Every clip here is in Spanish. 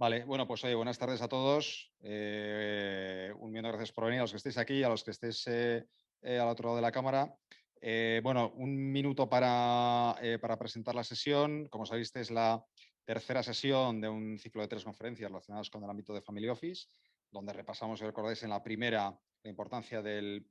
Vale, bueno, pues oye, buenas tardes a todos. Un millón de gracias por venir, a los que estéis aquí, a los que estéis al otro lado de la cámara. Bueno, un minuto para presentar la sesión. Como sabéis, esta es la tercera sesión de un ciclo de 3 conferencias relacionadas con el ámbito de Family Office, donde repasamos, si recordáis, en la primera la importancia del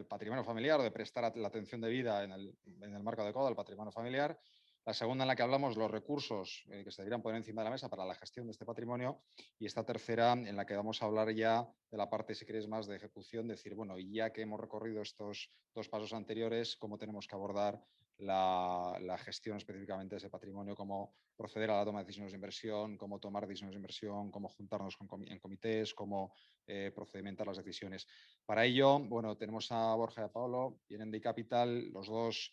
patrimonio familiar o de prestar la atención debida en el marco adecuado al patrimonio familiar. La segunda en la que hablamos los recursos que se deberían poner encima de la mesa para la gestión de este patrimonio, y esta tercera en la que vamos a hablar ya de la parte, si queréis, más de ejecución, decir, bueno, y ya que hemos recorrido estos 2 pasos anteriores, ¿cómo tenemos que abordar la gestión específicamente de ese patrimonio? ¿Cómo proceder a la toma de decisiones de inversión? ¿Cómo tomar decisiones de inversión? ¿Cómo juntarnos en comités? ¿Cómo procedimentar las decisiones? Para ello, bueno, tenemos a Borja y a Paolo, vienen de Capital, los dos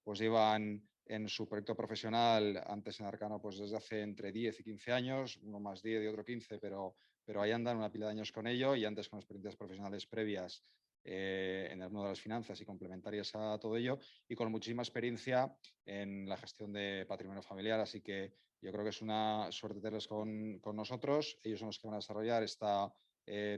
pues llevan en su proyecto profesional, antes en Arcano, pues desde hace entre 10 y 15 años, uno más 10 y otro 15, pero ahí andan una pila de años con ello, y antes con experiencias profesionales previas en el mundo de las finanzas y complementarias a todo ello, y con muchísima experiencia en la gestión de patrimonio familiar. Así que yo creo que es una suerte tenerles con nosotros. Ellos son los que van a desarrollar esta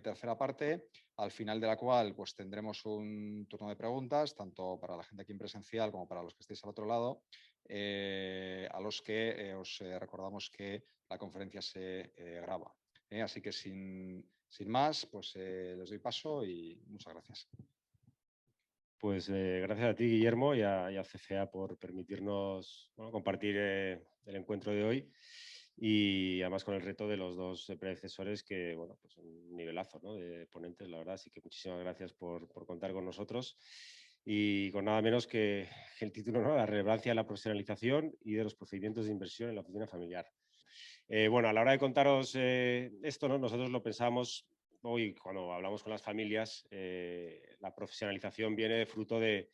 tercera parte, al final de la cual pues tendremos un turno de preguntas, tanto para la gente aquí en presencial como para los que estéis al otro lado, a los que os recordamos que la conferencia se graba. Así que sin más, pues les doy paso y muchas gracias. Pues gracias a ti, Guillermo, y a CCA por permitirnos compartir el encuentro de hoy, y además con el reto de los dos predecesores, que bueno, pues un nivelazo, ¿no?, de ponentes, la verdad. Así que muchísimas gracias por contar con nosotros, y con nada menos que el título, ¿no?, la relevancia de la profesionalización y de los procedimientos de inversión en la oficina familiar. Bueno, a la hora de contaros esto, ¿no?, nosotros lo pensamos hoy cuando hablamos con las familias. La profesionalización viene de fruto de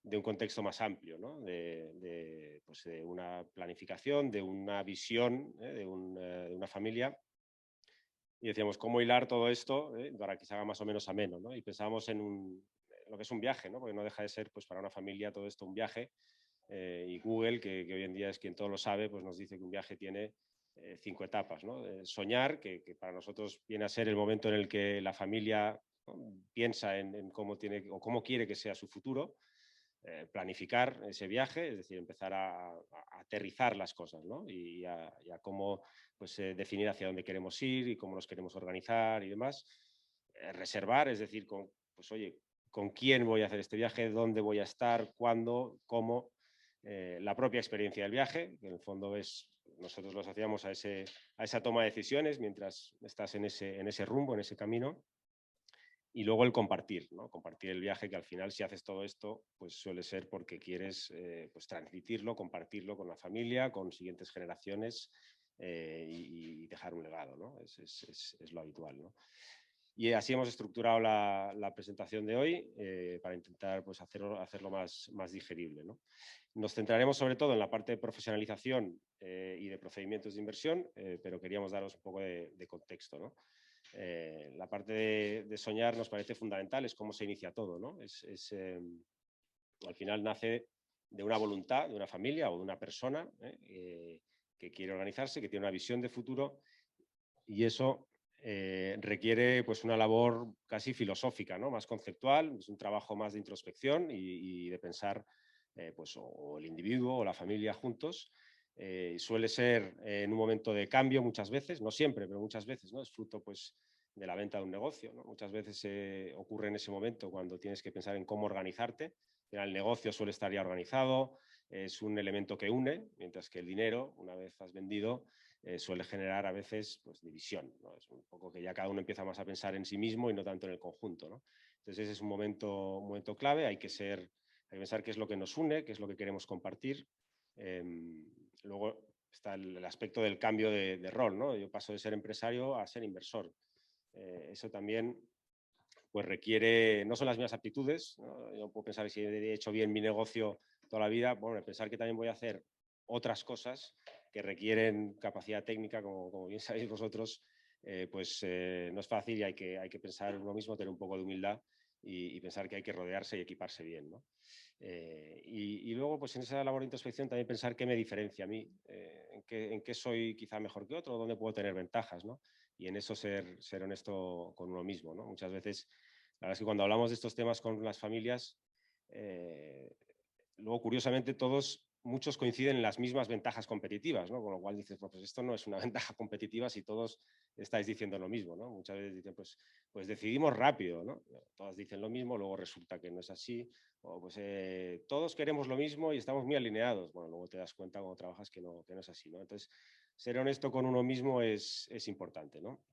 un contexto más amplio, ¿no?, pues de una planificación, de una visión de una familia. Y decíamos, ¿cómo hilar todo esto para que se haga más o menos ameno, ¿no? Y pensábamos en lo que es un viaje, ¿no?, porque no deja de ser, pues, para una familia todo esto un viaje. Y Google, que hoy en día es quien todo lo sabe, pues nos dice que un viaje tiene 5 etapas, ¿no? Soñar, que para nosotros viene a ser el momento en el que la familia, ¿no?, piensa en cómo tiene o cómo quiere que sea su futuro. Planificar ese viaje, es decir, empezar a aterrizar las cosas, ¿no?, y a cómo, pues, definir hacia dónde queremos ir y cómo nos queremos organizar y demás. Reservar, es decir, pues, oye, ¿con quién voy a hacer este viaje? ¿Dónde voy a estar? ¿Cuándo? ¿Cómo? La propia experiencia del viaje, que en el fondo nosotros lo asociamos a esa toma de decisiones mientras estás en ese rumbo, en ese camino. Y luego el compartir, ¿no? Compartir el viaje, que al final, si haces todo esto, pues suele ser porque quieres pues transmitirlo, compartirlo con la familia, con siguientes generaciones, y dejar un legado, ¿no? Es lo habitual, ¿no? Y así hemos estructurado la presentación de hoy, para intentar, pues, hacerlo más digerible, ¿no? Nos centraremos sobre todo en la parte de profesionalización y de procedimientos de inversión, pero queríamos daros un poco de contexto, ¿no? La parte de soñar nos parece fundamental, es cómo se inicia todo, ¿no? Al final nace de una voluntad de una familia o de una persona que quiere organizarse, que tiene una visión de futuro, y eso requiere, pues, una labor casi filosófica, ¿no?, más conceptual. Es un trabajo más de introspección y de pensar, pues, o el individuo o la familia juntos. Suele ser en un momento de cambio muchas veces, no siempre, pero muchas veces, ¿no? Es fruto, pues, de la venta de un negocio, ¿no? Muchas veces ocurre en ese momento cuando tienes que pensar en cómo organizarte. El negocio suele estar ya organizado, es un elemento que une, mientras que el dinero, una vez has vendido, suele generar a veces, pues, división, ¿no? Es un poco que ya cada uno empieza más a pensar en sí mismo y no tanto en el conjunto, ¿no? Entonces ese es un momento clave. Hay que pensar qué es lo que nos une, qué es lo que queremos compartir. Luego está el aspecto del cambio de rol, ¿no? Yo paso de ser empresario a ser inversor. Eso también, pues, requiere, no son las mismas aptitudes, ¿no? Yo puedo pensar, si he hecho bien mi negocio toda la vida, bueno, pensar que también voy a hacer otras cosas que requieren capacidad técnica, como bien sabéis vosotros, pues no es fácil, y hay que pensar en uno mismo, tener un poco de humildad y pensar que hay que rodearse y equiparse bien, ¿no? Y luego, pues, en esa labor de introspección también pensar qué me diferencia a mí en qué soy quizá mejor que otro, dónde puedo tener ventajas, ¿no? Y en eso ser honesto con uno mismo, ¿no? Muchas veces, la verdad es que cuando hablamos de estos temas con las familias, luego, curiosamente, muchos coinciden en las mismas ventajas competitivas, ¿no? Con lo cual dices, pues esto no es una ventaja competitiva si todos estáis diciendo lo mismo, ¿no? Muchas veces dicen, pues decidimos rápido, ¿no? Todas dicen lo mismo, luego resulta que no es así, o pues todos queremos lo mismo y estamos muy alineados. Bueno, luego te das cuenta cuando trabajas que no es así, ¿no? Entonces, ser honesto con uno mismo es importante, ¿no?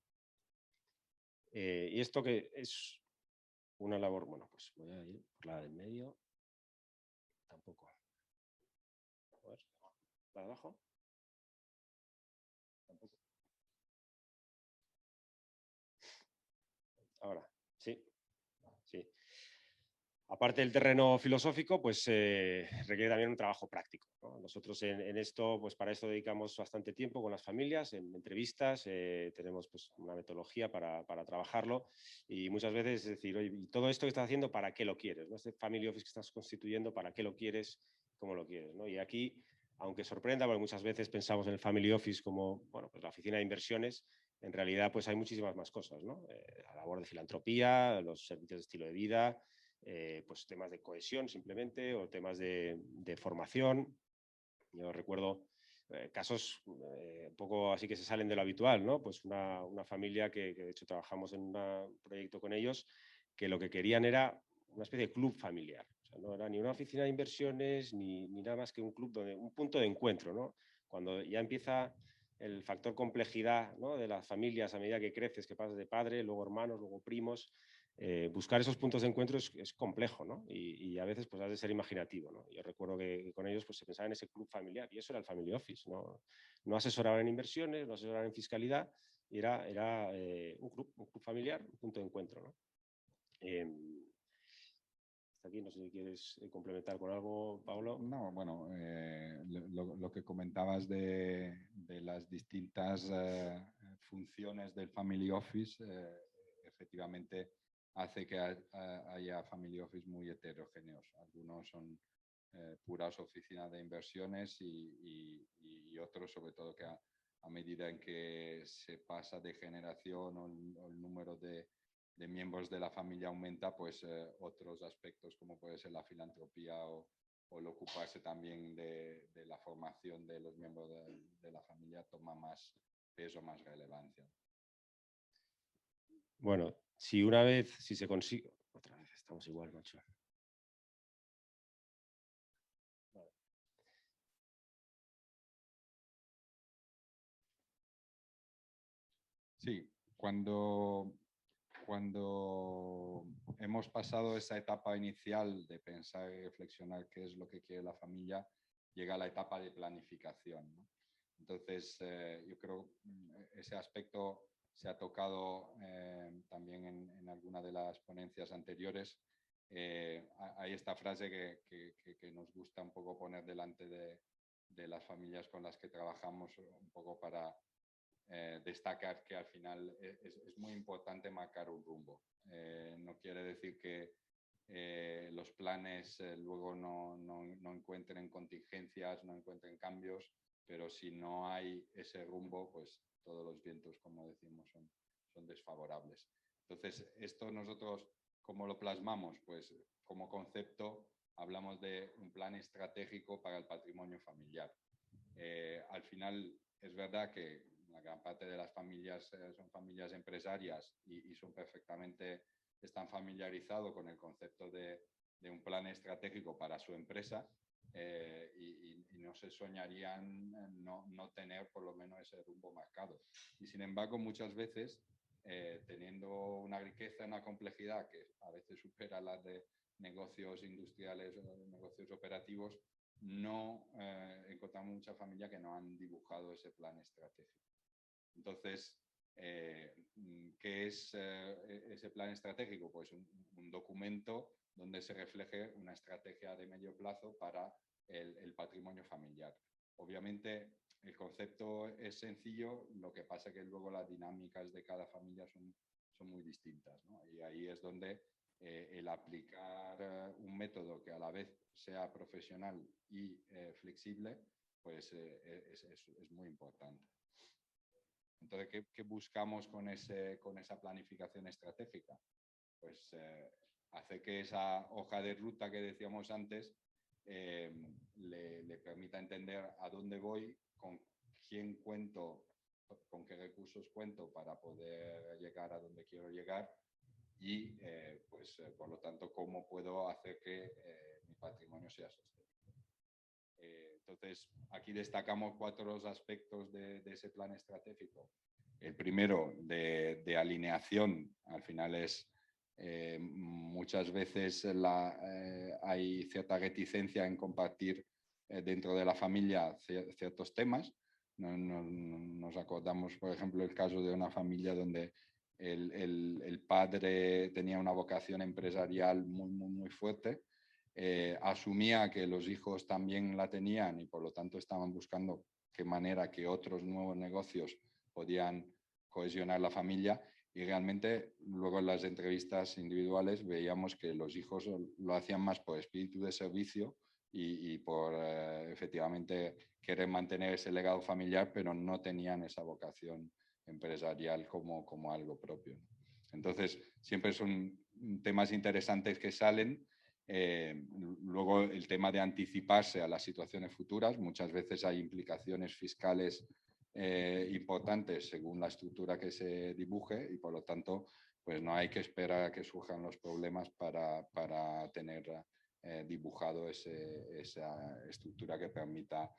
Y esto que es una labor, bueno, pues voy a ir por la del medio, tampoco. A ver, ¿la de abajo? Tampoco. Ahora, sí. Sí. Aparte del terreno filosófico, pues requiere también un trabajo práctico, ¿no? Nosotros en esto, pues para esto dedicamos bastante tiempo con las familias, en entrevistas, tenemos pues una metodología para trabajarlo y muchas veces es decir, oye, ¿y todo esto que estás haciendo, para qué lo quieres? ¿No? Este family office que estás constituyendo, ¿para qué lo quieres? ¿Cómo lo quieres? ¿No? Y aquí, aunque sorprenda, porque muchas veces pensamos en el family office como, bueno, pues la oficina de inversiones, en realidad pues hay muchísimas más cosas, ¿no? La labor de filantropía, los servicios de estilo de vida, pues temas de cohesión simplemente o temas de formación. Yo recuerdo casos un poco así que se salen de lo habitual, ¿no? Pues una familia que de hecho trabajamos en un proyecto con ellos que lo que querían era una especie de club familiar. O sea, no era ni una oficina de inversiones ni nada más que un club, un punto de encuentro, ¿no? Cuando ya empieza el factor complejidad, ¿no? De las familias a medida que creces, que pasas de padre, luego hermanos, luego primos, buscar esos puntos de encuentro es complejo, ¿no? Y a veces pues has de ser imaginativo, ¿no? Yo recuerdo que con ellos pues se pensaba en ese club familiar y eso era el family office, ¿no? No asesoraban en inversiones, no asesoraban en fiscalidad, y era un club familiar, un punto de encuentro, ¿no? Hasta aquí, no sé si quieres complementar con algo, Pablo. No, bueno, lo que comentabas de las distintas funciones del Family Office, efectivamente hace que haya Family Office muy heterogéneos. Algunos son puras oficinas de inversiones y otros, sobre todo, que a medida en que se pasa de generación o el número de miembros de la familia aumenta, pues otros aspectos como puede ser la filantropía o el ocuparse también de la formación de los miembros de la familia toma más peso, más relevancia. Bueno, si se consigue... Otra vez, estamos igual, macho. Vale. Sí, cuando hemos pasado esa etapa inicial de pensar y reflexionar qué es lo que quiere la familia, llega la etapa de planificación, ¿no? Entonces, yo creo que ese aspecto se ha tocado también en alguna de las ponencias anteriores. Hay esta frase que nos gusta un poco poner delante de las familias con las que trabajamos, un poco para destacar que al final es muy importante marcar un rumbo. No quiere decir que los planes luego no encuentren contingencias, no encuentren cambios, pero si no hay ese rumbo, pues todos los vientos, como decimos, son desfavorables. Entonces, esto nosotros, ¿cómo lo plasmamos? Pues como concepto hablamos de un plan estratégico para el patrimonio familiar. Al final es verdad que la gran parte de las familias son familias empresarias y son perfectamente, están familiarizados con el concepto de un plan estratégico para su empresa y no se soñarían no tener por lo menos ese rumbo marcado. Y sin embargo, muchas veces, teniendo una riqueza, una complejidad que a veces supera la de negocios industriales o negocios operativos, no encontramos mucha familia que no han dibujado ese plan estratégico. Entonces, ¿qué es ese plan estratégico? Pues un documento donde se refleje una estrategia de medio plazo para el patrimonio familiar. Obviamente, el concepto es sencillo, lo que pasa es que luego las dinámicas de cada familia son muy distintas, ¿no? Y ahí es donde el aplicar un método que a la vez sea profesional y flexible, pues es muy importante. Entonces, ¿qué buscamos con esa planificación estratégica? Pues hace que esa hoja de ruta que decíamos antes le permita entender a dónde voy, con quién cuento, con qué recursos cuento para poder llegar a donde quiero llegar y, por lo tanto, cómo puedo hacer que mi patrimonio sea sostenible. Entonces, aquí destacamos 4 aspectos de ese plan estratégico. El primero, de alineación, al final es muchas veces hay cierta reticencia en compartir dentro de la familia ciertos temas. Nos acordamos, por ejemplo, el caso de una familia donde el padre tenía una vocación empresarial muy fuerte. Asumía que los hijos también la tenían y por lo tanto estaban buscando qué manera que otros nuevos negocios podían cohesionar la familia y realmente luego en las entrevistas individuales veíamos que los hijos lo hacían más por espíritu de servicio y por efectivamente querer mantener ese legado familiar, pero no tenían esa vocación empresarial como algo propio. Entonces, siempre son temas interesantes que salen. Luego el tema de anticiparse a las situaciones futuras, muchas veces hay implicaciones fiscales importantes según la estructura que se dibuje y por lo tanto pues no hay que esperar a que surjan los problemas para tener dibujado esa estructura que permita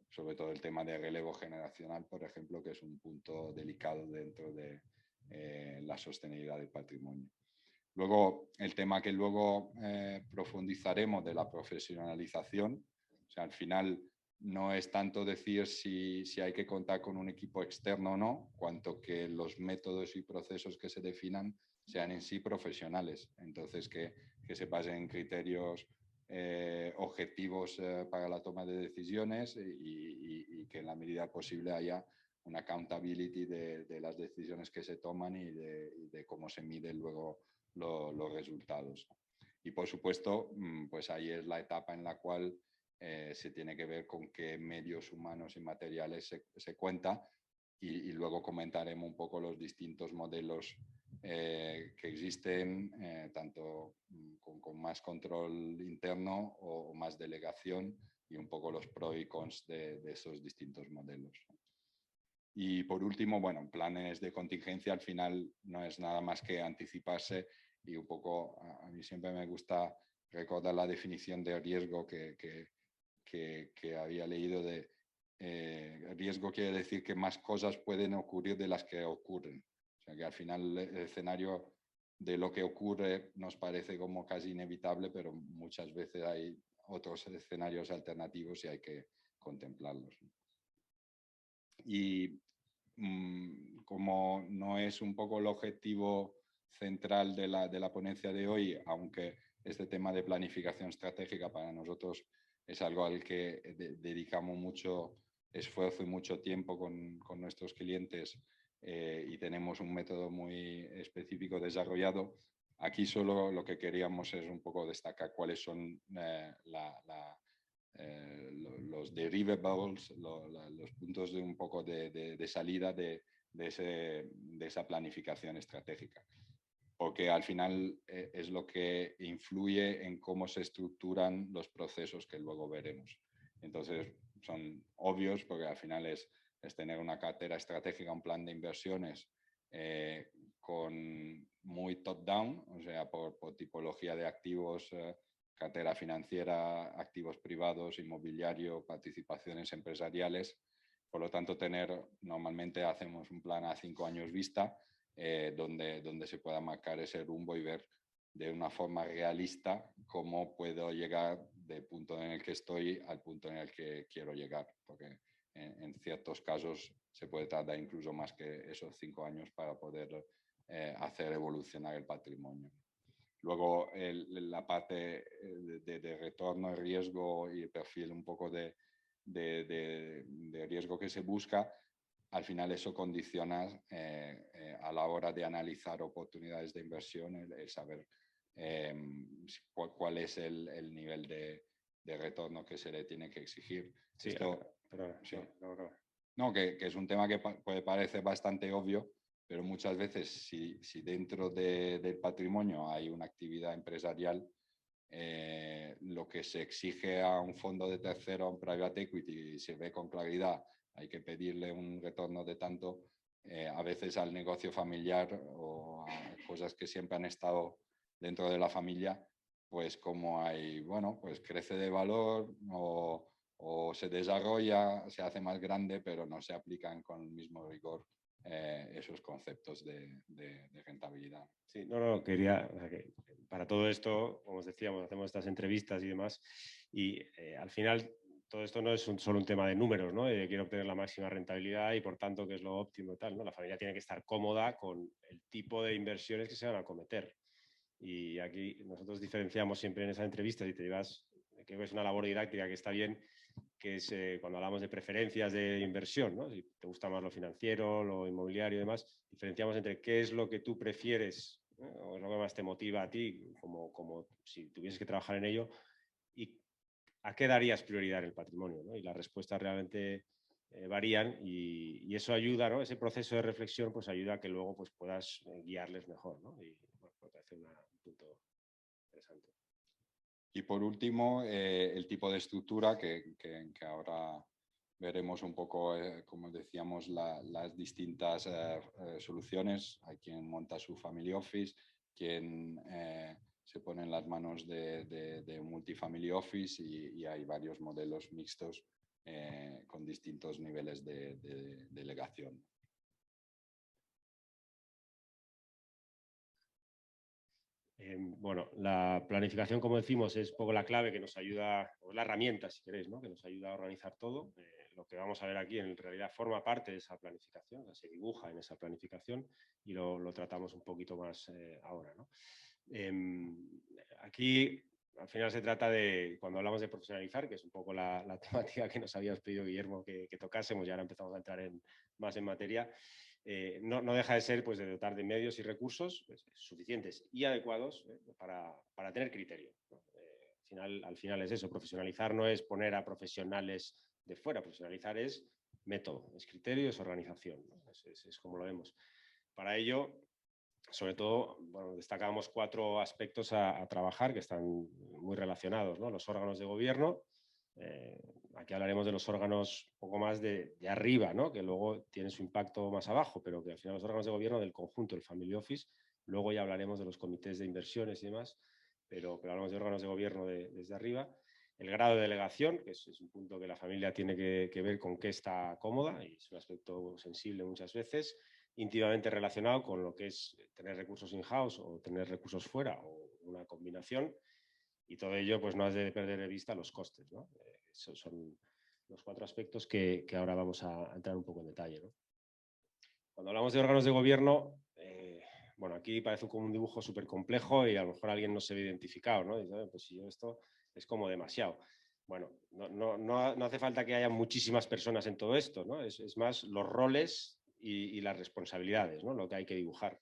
sobre todo el tema de relevo generacional, por ejemplo, que es un punto delicado dentro de la sostenibilidad del patrimonio. Luego, el tema que luego profundizaremos de la profesionalización, o sea, al final no es tanto decir si hay que contar con un equipo externo o no, cuanto que los métodos y procesos que se definan sean en sí profesionales. Entonces, que se basen en criterios objetivos para la toma de decisiones y que en la medida posible haya una accountability de las decisiones que se toman y de cómo se miden luego los resultados. Y por supuesto, pues ahí es la etapa en la cual se tiene que ver con qué medios humanos y materiales se cuenta y luego comentaremos un poco los distintos modelos que existen, tanto con más control interno o más delegación y un poco los pros y cons de esos distintos modelos. Y por último, bueno, planes de contingencia al final no es nada más que anticiparse y un poco, a mí siempre me gusta recordar la definición de riesgo que había leído de riesgo quiere decir que más cosas pueden ocurrir de las que ocurren. O sea que al final el escenario de lo que ocurre nos parece como casi inevitable, pero muchas veces hay otros escenarios alternativos y hay que contemplarlos. Y como no es un poco el objetivo central de la ponencia de hoy, aunque este tema de planificación estratégica para nosotros es algo al que dedicamos mucho esfuerzo y mucho tiempo con nuestros clientes y tenemos un método muy específico desarrollado. Aquí solo lo que queríamos es un poco destacar cuáles son los deliverables, los puntos de un poco de salida de esa planificación estratégica. Porque al final es lo que influye en cómo se estructuran los procesos que luego veremos. Entonces son obvios porque al final es tener una cartera estratégica, un plan de inversiones con muy top-down, o sea, por tipología de activos, cartera financiera, activos privados, inmobiliario, participaciones empresariales. Por lo tanto, normalmente hacemos un plan a 5 años vista, donde se pueda marcar ese rumbo y ver de una forma realista cómo puedo llegar del punto en el que estoy al punto en el que quiero llegar, porque en ciertos casos se puede tardar incluso más que esos 5 años para poder hacer evolucionar el patrimonio. Luego la parte de retorno, el riesgo y el perfil un poco de riesgo que se busca, al final eso condiciona a la hora de analizar oportunidades de inversión, el saber cuál es el nivel retorno que se le tiene que exigir. Sí, Esto, perdona, sí. no. Que es un tema que puede parecer bastante obvio, pero muchas veces si dentro del patrimonio hay una actividad empresarial, lo que se exige a un fondo de tercero, a un private equity, se ve con claridad, hay que pedirle un retorno de tanto, a veces al negocio familiar o a cosas que siempre han estado dentro de la familia, pues como hay, bueno, pues crece de valor o se desarrolla, se hace más grande, pero no se aplican con el mismo rigor esos conceptos de rentabilidad. Sí, no, quería, o sea, que para todo esto, como os decíamos, hacemos estas entrevistas y demás, y al final todo esto no es solo un tema de números, ¿no? Quiero obtener la máxima rentabilidad y por tanto que es lo óptimo y tal, ¿no? La familia tiene que estar cómoda con el tipo de inversiones que se van a cometer. Y aquí nosotros diferenciamos siempre en esas entrevistas y te digas, creo que es una labor didáctica que está bien, que es cuando hablamos de preferencias de inversión, ¿no? Si te gusta más lo financiero, lo inmobiliario y demás, diferenciamos entre qué es lo que tú prefieres, ¿no? O es lo que más te motiva a ti, como si tuvieses que trabajar en ello, y a qué darías prioridad en el patrimonio, ¿no? Y las respuestas realmente varían y eso ayuda, ¿no? Ese proceso de reflexión pues ayuda a que luego pues, puedas guiarles mejor, ¿no? Y bueno, me parece un punto interesante. Y por último, el tipo de estructura que ahora veremos un poco, como decíamos, las distintas soluciones. Hay quien monta su family office, quien se pone en las manos de un multifamily office y hay varios modelos mixtos con distintos niveles de delegación. Bueno, la planificación, como decimos, es poco la clave que nos ayuda, o la herramienta, si queréis, ¿no? Que nos ayuda a organizar todo. Lo que vamos a ver aquí en realidad forma parte de esa planificación, o sea, se dibuja en esa planificación y lo tratamos un poquito más ahora, ¿no? Aquí, al final, se trata de, cuando hablamos de profesionalizar, que es un poco la temática que nos habías pedido, Guillermo, que tocásemos y ahora empezamos a entrar más en materia. No deja de ser pues, de dotar de medios y recursos pues, suficientes y adecuados para tener criterio, ¿no? Al final es eso, profesionalizar no es poner a profesionales de fuera, profesionalizar es método, es criterio, es organización, ¿no? Es como lo vemos. Para ello, sobre todo, bueno, destacamos 4 aspectos a trabajar que están muy relacionados, ¿no? Los órganos de gobierno. Aquí hablaremos de los órganos un poco más de arriba, ¿no? Que luego tienen su impacto más abajo, pero que al final los órganos de gobierno del conjunto, el Family Office, luego ya hablaremos de los comités de inversiones y demás, pero hablamos de órganos de gobierno desde arriba. El grado de delegación, que es un punto que la familia tiene que ver con qué está cómoda y es un aspecto sensible muchas veces, íntimamente relacionado con lo que es tener recursos in-house o tener recursos fuera o una combinación. Y todo ello, pues no has de perder de vista los costes, ¿no? Esos son los 4 aspectos que ahora vamos a entrar un poco en detalle, ¿no? Cuando hablamos de órganos de gobierno, bueno, aquí parece como un dibujo súper complejo y a lo mejor alguien no se ve identificado, ¿no? Dice, pues si yo esto es como demasiado. Bueno, no hace falta que haya muchísimas personas en todo esto, ¿no? Es más los roles y las responsabilidades, ¿no? Lo que hay que dibujar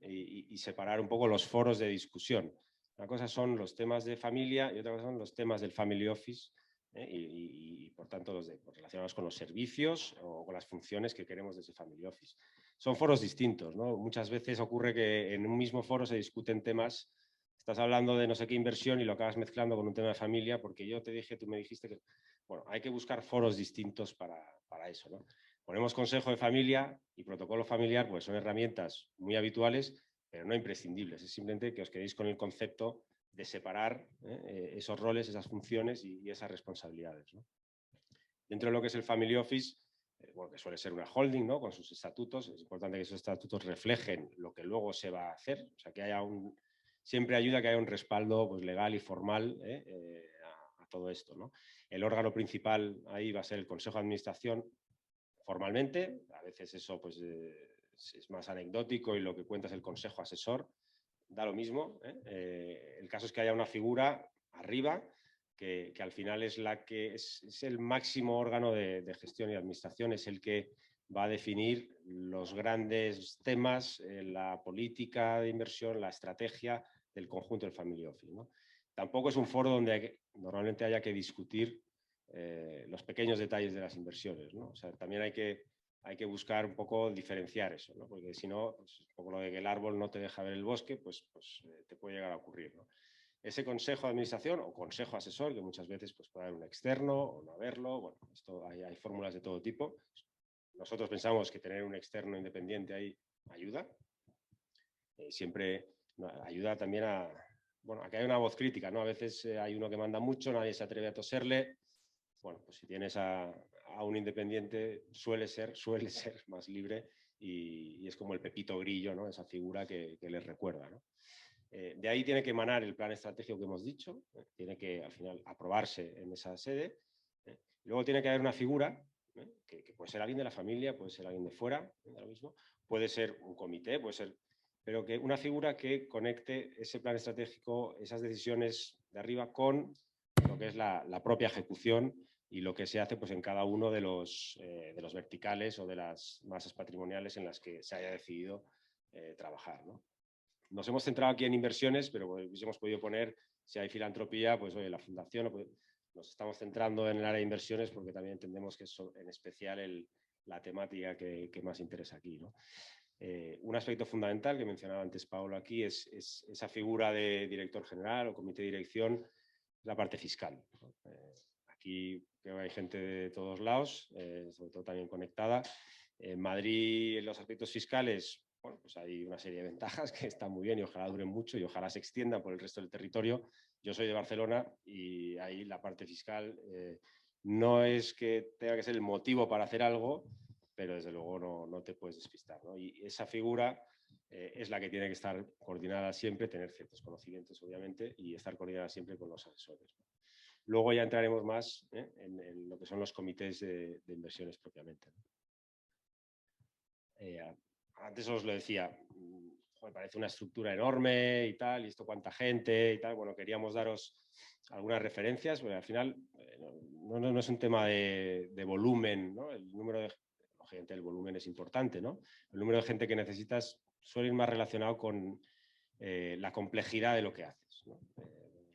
y separar un poco los foros de discusión. Una cosa son los temas de familia y otra cosa son los temas del family office y por tanto pues, relacionados con los servicios o con las funciones que queremos de ese family office. Son foros distintos, ¿no? Muchas veces ocurre que en un mismo foro se discuten temas, estás hablando de no sé qué inversión y lo acabas mezclando con un tema de familia porque yo te dije, tú me dijiste que... Bueno, hay que buscar foros distintos para eso, ¿no? Ponemos consejo de familia y protocolo familiar, pues son herramientas muy habituales, pero no imprescindibles. Es simplemente que os quedéis con el concepto de separar esos roles, esas funciones y esas responsabilidades, ¿no? Dentro de lo que es el Family Office, bueno, que suele ser una holding, ¿no? Con sus estatutos, es importante que esos estatutos reflejen lo que luego se va a hacer, o sea, que haya siempre ayuda que haya un respaldo pues, legal y formal a todo esto, ¿no? El órgano principal ahí va a ser el Consejo de Administración, formalmente, a veces eso pues, es más anecdótico y lo que cuenta es el consejo asesor, da lo mismo. El caso es que haya una figura arriba que al final es la que es el máximo órgano de gestión y administración, es el que va a definir los grandes temas, la política de inversión, la estrategia del conjunto del Family Office, ¿no? Tampoco es un foro donde normalmente haya que discutir los pequeños detalles de las inversiones, ¿no? O sea, también hay que buscar un poco diferenciar eso, ¿no? Porque si no, pues, un poco lo de que el árbol no te deja ver el bosque, pues te puede llegar a ocurrir, ¿no? Ese consejo de administración o consejo asesor, que muchas veces pues, puede haber un externo o no haberlo, bueno, esto hay fórmulas de todo tipo. Nosotros pensamos que tener un externo independiente ahí ayuda. Siempre ayuda también a que haya una voz crítica, ¿no? A veces hay uno que manda mucho, nadie se atreve a toserle. Bueno, pues si tienes a un independiente suele ser más libre y es como el Pepito Grillo, ¿no? Esa figura que les recuerda, ¿no? De ahí tiene que emanar el plan estratégico que hemos dicho, tiene que al final aprobarse en esa sede. Luego tiene que haber una figura, que puede ser alguien de la familia, puede ser alguien de fuera, lo mismo, puede ser un comité, puede ser, pero que una figura que conecte ese plan estratégico, esas decisiones de arriba con lo que es la propia ejecución y lo que se hace pues, en cada uno de los verticales o de las masas patrimoniales en las que se haya decidido trabajar, ¿no? Nos hemos centrado aquí en inversiones, pero hubiésemos podido poner, si hay filantropía, pues oye, la fundación, pues, nos estamos centrando en el área de inversiones porque también entendemos que es en especial la temática que más interesa aquí, ¿no? Un aspecto fundamental que mencionaba antes Paolo aquí es esa figura de director general o comité de dirección, la parte fiscal, ¿no? Aquí creo que hay gente de todos lados, sobre todo también conectada. En Madrid, en los aspectos fiscales, bueno, pues hay una serie de ventajas que están muy bien y ojalá duren mucho y ojalá se extiendan por el resto del territorio. Yo soy de Barcelona y ahí la parte fiscal no es que tenga que ser el motivo para hacer algo, pero desde luego no te puedes despistar, ¿no? Y esa figura es la que tiene que estar coordinada siempre, tener ciertos conocimientos, obviamente, y estar coordinada siempre con los asesores, ¿no? Luego ya entraremos más en lo que son los comités de inversiones propiamente, ¿no? Antes os lo decía, me parece una estructura enorme y tal, y esto cuánta gente y tal. Bueno, queríamos daros algunas referencias, porque al final no es un tema de volumen, ¿no? El número de gente, el volumen es importante, ¿no? El número de gente que necesitas suele ir más relacionado con la complejidad de lo que haces, ¿no?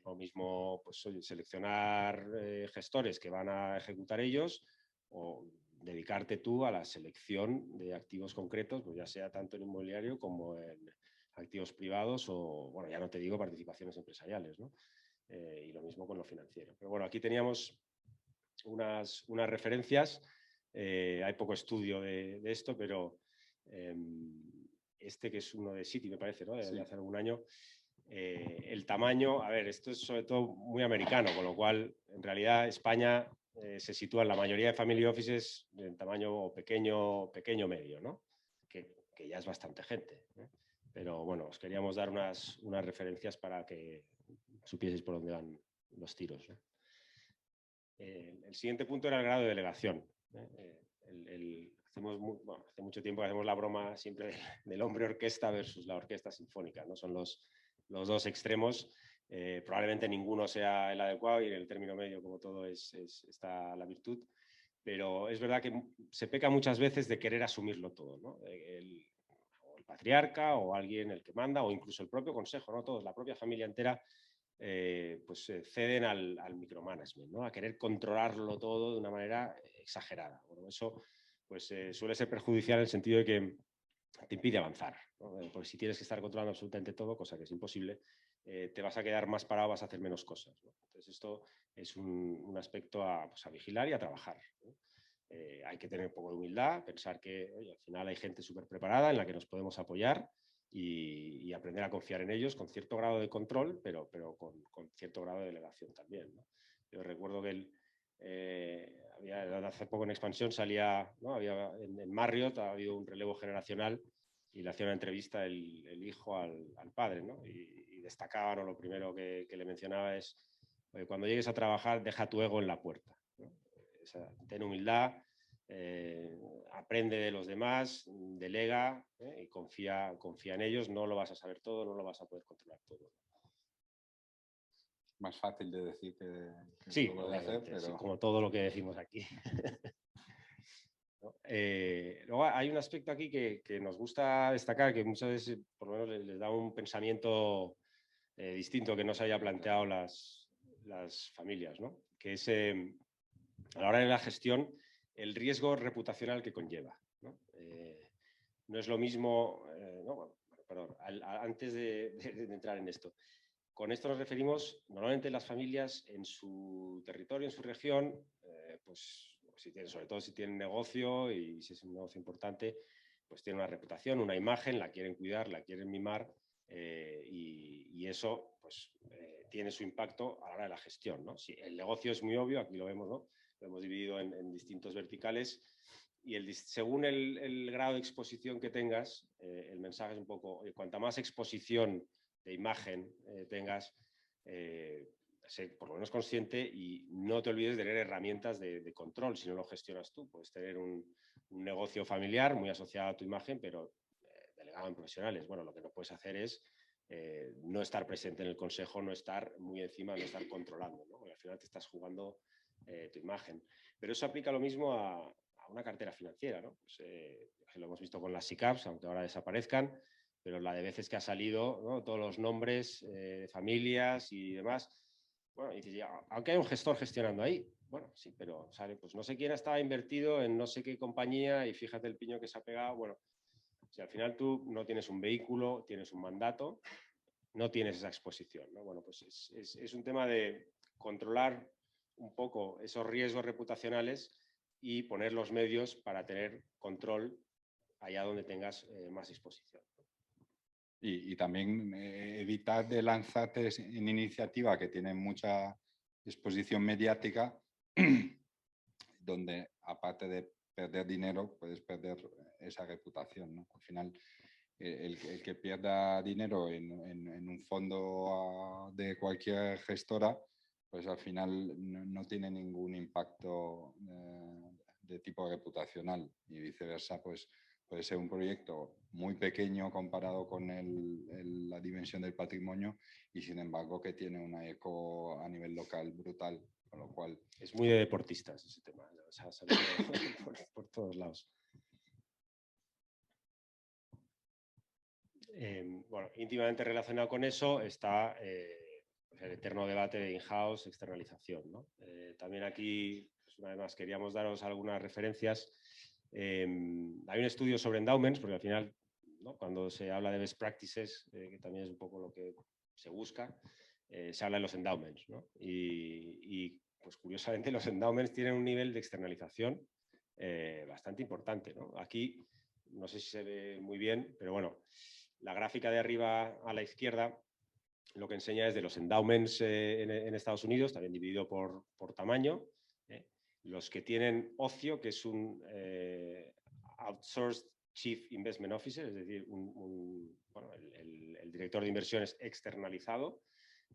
Lo mismo, pues, seleccionar gestores que van a ejecutar ellos o dedicarte tú a la selección de activos concretos, pues ya sea tanto en inmobiliario como en activos privados o, bueno, ya no te digo participaciones empresariales, ¿no? Y lo mismo con lo financiero. Pero bueno, aquí teníamos unas referencias, hay poco estudio de esto, pero este que es uno de Citi, me parece, ¿no? De hace algún año. El tamaño, a ver, esto es sobre todo muy americano, con lo cual, en realidad, España se sitúa en la mayoría de family offices en tamaño pequeño, medio, ¿no? Que ya es bastante gente, ¿eh? Pero bueno, os queríamos dar unas referencias para que supieseis por dónde van los tiros, ¿no? El siguiente punto era el grado de delegación, ¿eh? Hace mucho tiempo que hacemos la broma siempre del hombre orquesta versus la orquesta sinfónica, ¿no? Son los dos extremos. Probablemente ninguno sea el adecuado y en el término medio, como todo, está la virtud. Pero es verdad que se peca muchas veces de querer asumirlo todo, ¿no? El patriarca o alguien el que manda o incluso el propio consejo, ¿no? Todos, la propia familia entera, pues ceden al micromanagement, ¿no? A querer controlarlo todo de una manera exagerada. Bueno, eso pues, suele ser perjudicial en el sentido de que te impide avanzar, ¿no? Porque si tienes que estar controlando absolutamente todo, cosa que es imposible, te vas a quedar más parado, vas a hacer menos cosas, ¿no? Entonces esto es un aspecto pues, a vigilar y a trabajar, ¿no? Hay que tener un poco de humildad, pensar que oye, al final hay gente súper preparada en la que nos podemos apoyar y aprender a confiar en ellos con cierto grado de control, pero con cierto grado de delegación también, ¿no? Yo recuerdo que hace poco en Expansión salía, ¿no? Había en Marriott ha habido un relevo generacional y le hacía una entrevista el hijo al padre, ¿no? Y destacaba, ¿no? Lo primero que le mencionaba es, cuando llegues a trabajar, deja tu ego en la puerta, ¿no? Ten humildad, aprende de los demás, delega, y confía en ellos. No lo vas a saber todo, no lo vas a poder controlar todo. Más fácil de decir que sí, lo de hacer, pero... sí, como todo lo que decimos aquí. ¿No? Luego hay un aspecto aquí que nos gusta destacar, que muchas veces por lo menos les da un pensamiento distinto que no se haya planteado las las familias, ¿no? Que es, a la hora de la gestión, el riesgo reputacional que conlleva, ¿no? No es lo mismo, no, perdón, antes de entrar en esto. Con esto nos referimos, normalmente las familias en su territorio, en su región, pues si tienen, sobre todo si tienen negocio y si es un negocio importante, pues tienen una reputación, una imagen, la quieren cuidar, la quieren mimar y eso pues tiene su impacto a la hora de la gestión, ¿no? Si el negocio es muy obvio, aquí lo vemos, ¿no? Lo hemos dividido en distintos verticales y según el grado de exposición que tengas, el mensaje es un poco, cuanta más exposición de imagen tengas, sé por lo menos consciente y no te olvides de tener herramientas de control si no lo gestionas tú. Puedes tener un negocio familiar muy asociado a tu imagen, pero delegado en profesionales. Bueno, lo que no puedes hacer es no estar presente en el consejo, no estar muy encima, no estar controlando, ¿no? Porque al final te estás jugando tu imagen. Pero eso aplica lo mismo a una cartera financiera, ¿no? Pues, lo hemos visto con las SICAPs, aunque ahora desaparezcan, pero la de veces que ha salido, ¿no? Todos los nombres de familias y demás. Bueno, y dices, aunque hay un gestor gestionando ahí, bueno, sí, pero sale, pues no sé quién estaba invertido en no sé qué compañía y fíjate el piño que se ha pegado. Bueno, si al final tú no tienes un vehículo, tienes un mandato, no tienes esa exposición, ¿no? Bueno, pues es un tema de controlar un poco esos riesgos reputacionales y poner los medios para tener control allá donde tengas más exposición. Y también evitar de lanzarte en iniciativa que tienen mucha exposición mediática, donde aparte de perder dinero, puedes perder esa reputación, ¿no? Al final, el que pierda dinero en un fondo de cualquier gestora, pues al final no tiene ningún impacto de tipo reputacional y viceversa, pues puede ser un proyecto muy pequeño comparado con la dimensión del patrimonio y sin embargo que tiene una eco a nivel local brutal, con lo cual... Es muy de deportistas ese tema, o sea, por todos lados. Bueno, íntimamente relacionado con eso está el eterno debate de in-house, externalización, ¿no? También aquí, pues una vez más, queríamos daros algunas referencias. Hay un estudio sobre endowments, porque al final, ¿no? Cuando se habla de best practices, que también es un poco lo que se busca, se habla de los endowments, ¿no? Y pues curiosamente los endowments tienen un nivel de externalización bastante importante, ¿no? Aquí, no sé si se ve muy bien, pero bueno, la gráfica de arriba a la izquierda lo que enseña es de los endowments en Estados Unidos, también dividido por tamaño. Los que tienen ocio, que es un outsourced chief investment officer, es decir, bueno, el director de inversiones externalizado.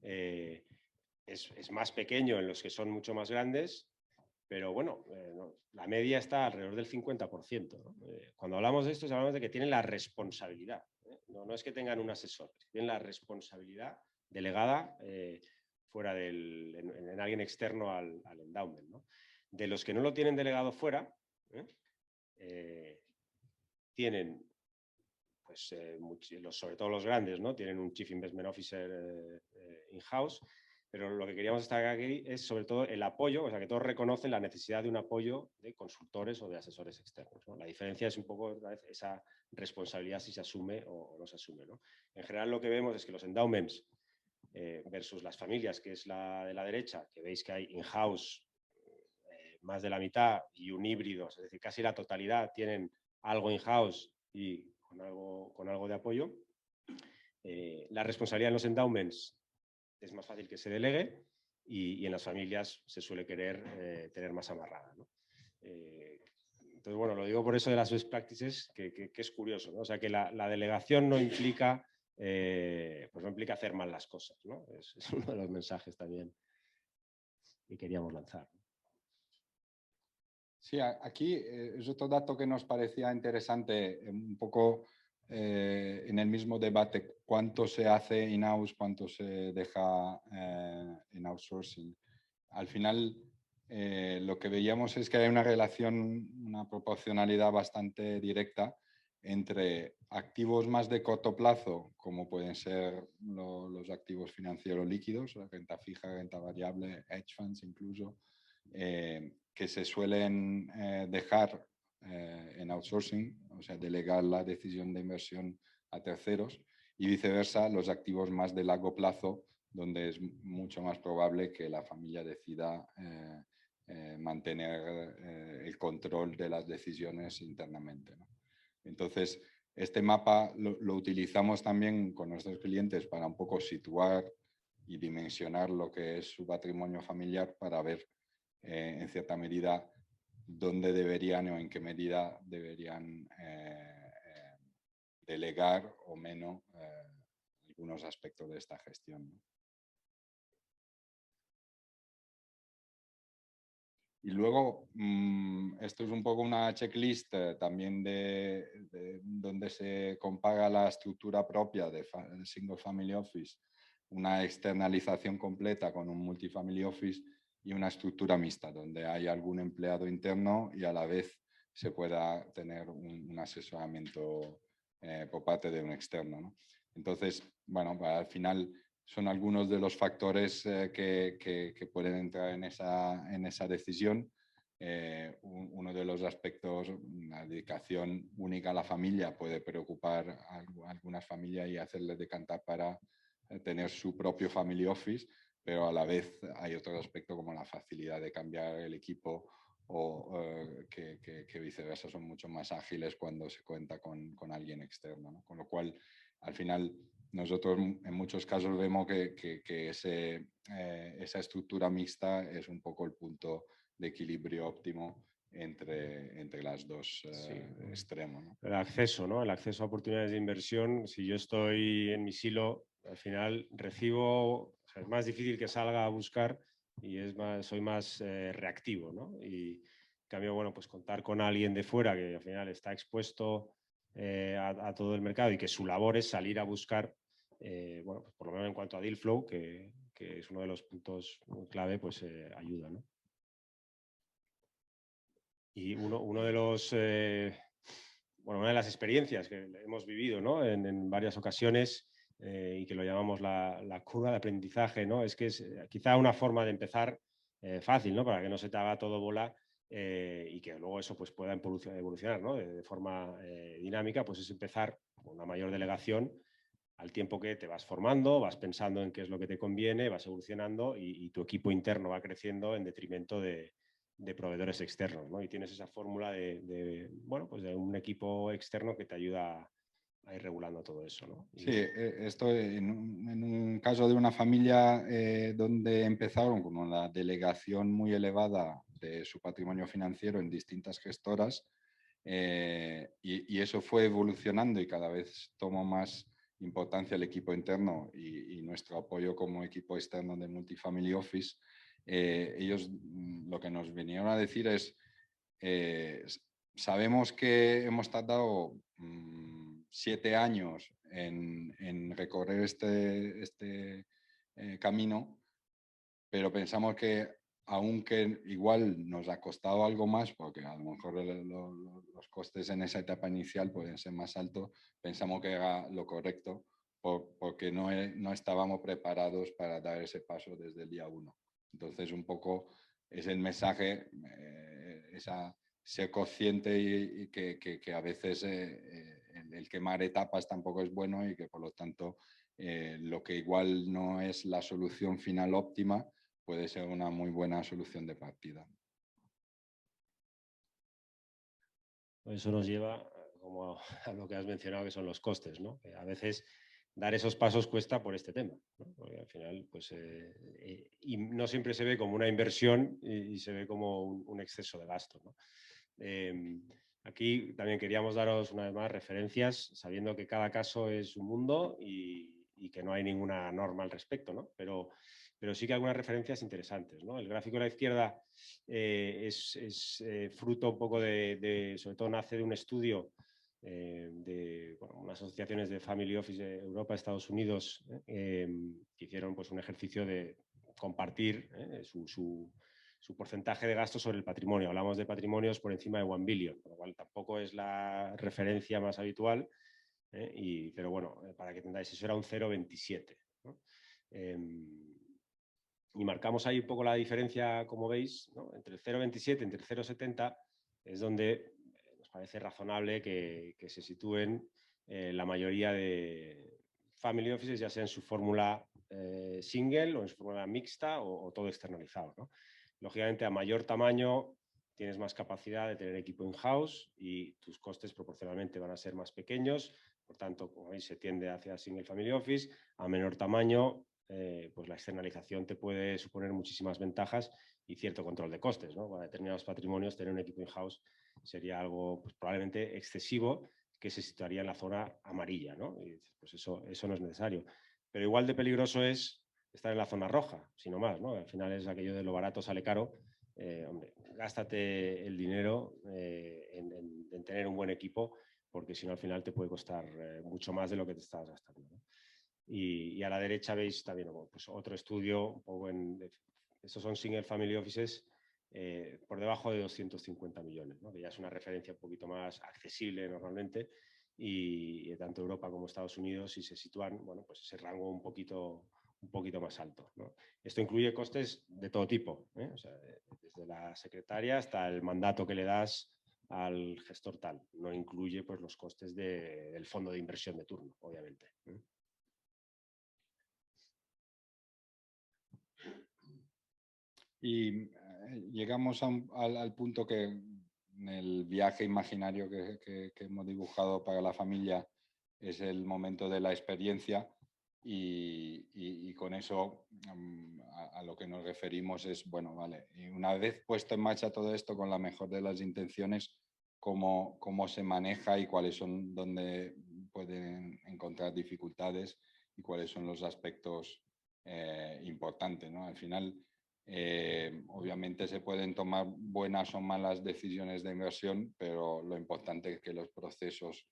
Es más pequeño en los que son mucho más grandes, pero bueno, la media está alrededor del 50%, ¿no? Cuando hablamos de esto, hablamos de que tienen la responsabilidad. No es que tengan un asesor, tienen la responsabilidad delegada fuera en alguien externo al endowment, ¿no? De los que no lo tienen delegado fuera, tienen, pues, sobre todo los grandes, ¿no? Tienen un Chief Investment Officer in-house, pero lo que queríamos destacar aquí es sobre todo el apoyo, o sea, que todos reconocen la necesidad de un apoyo de consultores o de asesores externos, ¿no? La diferencia es un poco esa responsabilidad si se asume o no se asume, ¿no? En general lo que vemos es que los endowments versus las familias, que es la de la derecha, que veis que hay in-house más de la mitad y un híbrido, es decir, casi la totalidad tienen algo in-house y con algo de apoyo. La responsabilidad en los endowments es más fácil que se delegue y en las familias se suele querer tener más amarrada, ¿no? Entonces, bueno, lo digo por eso de las best practices, que es curioso, ¿no? O sea, que la delegación no implica, pues no implica hacer mal las cosas, ¿no? Es uno de los mensajes también que queríamos lanzar. Sí, aquí es otro dato que nos parecía interesante, un poco en el mismo debate, cuánto se hace in-house, cuánto se deja en outsourcing. Al final, lo que veíamos es que hay una relación, una proporcionalidad bastante directa entre activos más de corto plazo, como pueden ser los activos financieros líquidos, la renta fija, renta variable, hedge funds incluso, que se suelen dejar en outsourcing, o sea, delegar la decisión de inversión a terceros, y viceversa, los activos más de largo plazo, donde es mucho más probable que la familia decida mantener el control de las decisiones internamente, ¿no? Entonces, este mapa lo utilizamos también con nuestros clientes para un poco situar y dimensionar lo que es su patrimonio familiar para ver en cierta medida dónde deberían o en qué medida deberían delegar o menos algunos aspectos de esta gestión, ¿no? Y luego, esto es un poco una checklist también de donde se compara la estructura propia de Single Family Office, una externalización completa con un Multifamily Office y una estructura mixta, donde hay algún empleado interno y a la vez se pueda tener un asesoramiento por parte de un externo, ¿no? Entonces, bueno, al final son algunos de los factores que pueden entrar en esa decisión. Uno de los aspectos, la dedicación única a la familia puede preocupar a algunas familias y hacerles decantar para tener su propio family office, pero a la vez hay otro aspecto como la facilidad de cambiar el equipo o que viceversa son mucho más ágiles cuando se cuenta con alguien externo, ¿no? Con lo cual, al final, nosotros en muchos casos vemos que esa estructura mixta es un poco el punto de equilibrio óptimo entre las dos extremos, ¿no? El acceso, ¿no? El acceso a oportunidades de inversión. Si yo estoy en mi silo, al final recibo, o sea, es más difícil que salga a buscar y soy más reactivo, ¿no? Y en cambio, bueno, pues contar con alguien de fuera que al final está expuesto a todo el mercado y que su labor es salir a buscar, bueno, pues por lo menos en cuanto a deal flow, que es uno de los puntos clave, pues ayuda, ¿no? Y uno de los, bueno, una de las experiencias que hemos vivido, ¿no? En varias ocasiones y que lo llamamos la curva de aprendizaje, ¿no? Es que es quizá una forma de empezar fácil, ¿no? Para que no se te haga todo bola y que luego eso pues, pueda evolucionar, ¿no? De forma dinámica, pues es empezar con una mayor delegación al tiempo que te vas formando, vas pensando en qué es lo que te conviene, vas evolucionando y tu equipo interno va creciendo en detrimento de proveedores externos, ¿no? Y tienes esa fórmula bueno, pues de un equipo externo que te ayuda a ir regulando todo eso, ¿no? Sí, esto en un caso de una familia donde empezaron con una delegación muy elevada de su patrimonio financiero en distintas gestoras y eso fue evolucionando y cada vez tomó más importancia el equipo interno y nuestro apoyo como equipo externo de Multifamily Office. Ellos lo que nos vinieron a decir es, sabemos que hemos tardado 7 años en recorrer este camino, pero pensamos que aunque igual nos ha costado algo más, porque a lo mejor los costes en esa etapa inicial pueden ser más altos, pensamos que era lo correcto porque no estábamos preparados para dar ese paso desde el día 1. Entonces, un poco es el mensaje, ser consciente y que a veces el quemar etapas tampoco es bueno y que por lo tanto lo que igual no es la solución final óptima puede ser una muy buena solución de partida. Eso nos lleva como a lo que has mencionado, que son los costes, ¿no? Que a veces dar esos pasos cuesta por este tema, ¿no? Porque al final, pues, y no siempre se ve como una inversión y se ve como un exceso de gasto, ¿no? Aquí también queríamos daros una vez más referencias, sabiendo que cada caso es un mundo y que no hay ninguna norma al respecto, ¿no? Pero sí que algunas referencias interesantes, ¿no? El gráfico de la izquierda es fruto un poco sobre todo nace de un estudio de bueno, unas asociaciones de Family Office de Europa, Estados Unidos, que hicieron pues, un ejercicio de compartir su su porcentaje de gasto sobre el patrimonio. Hablamos de patrimonios por encima de 1 billion, con lo cual tampoco es la referencia más habitual, pero bueno, para que entendáis, eso era un 0,27, ¿no? Y marcamos ahí un poco la diferencia, como veis, ¿no? Entre el 0,27 entre el 0,70 es donde nos parece razonable que se sitúen la mayoría de family offices, ya sea en su fórmula single o en su fórmula mixta o todo externalizado, ¿no? Lógicamente, a mayor tamaño tienes más capacidad de tener equipo in-house y tus costes proporcionalmente van a ser más pequeños. Por tanto, como veis, se tiende hacia single family office. A menor tamaño, pues la externalización te puede suponer muchísimas ventajas y cierto control de costes, ¿no? Para determinados patrimonios, tener un equipo in-house sería algo pues, probablemente excesivo, que se situaría en la zona amarilla, ¿no? Y pues eso no es necesario. Pero igual de peligroso es estar en la zona roja, sino más, ¿no? Al final es aquello de lo barato sale caro. Hombre, gástate el dinero en tener un buen equipo, porque si no al final te puede costar mucho más de lo que te estás gastando, ¿no? Y a la derecha veis también pues otro estudio, un poco estos son single family offices por debajo de 250 millones, ¿no? Que ya es una referencia un poquito más accesible normalmente, y tanto Europa como Estados Unidos, si se sitúan, bueno, pues ese rango un poquito más alto, ¿no? Esto incluye costes de todo tipo, o sea, desde la secretaria hasta el mandato que le das al gestor tal. No incluye pues, los costes del fondo de inversión de turno, obviamente. Y llegamos al punto que en el viaje imaginario que hemos dibujado para la familia es el momento de la experiencia y con eso a lo que nos referimos es, bueno, vale, y una vez puesto en marcha todo esto con la mejor de las intenciones, cómo se maneja y cuáles son donde pueden encontrar dificultades y cuáles son los aspectos importantes, ¿no? Al final, obviamente se pueden tomar buenas o malas decisiones de inversión, pero lo importante es que los procesos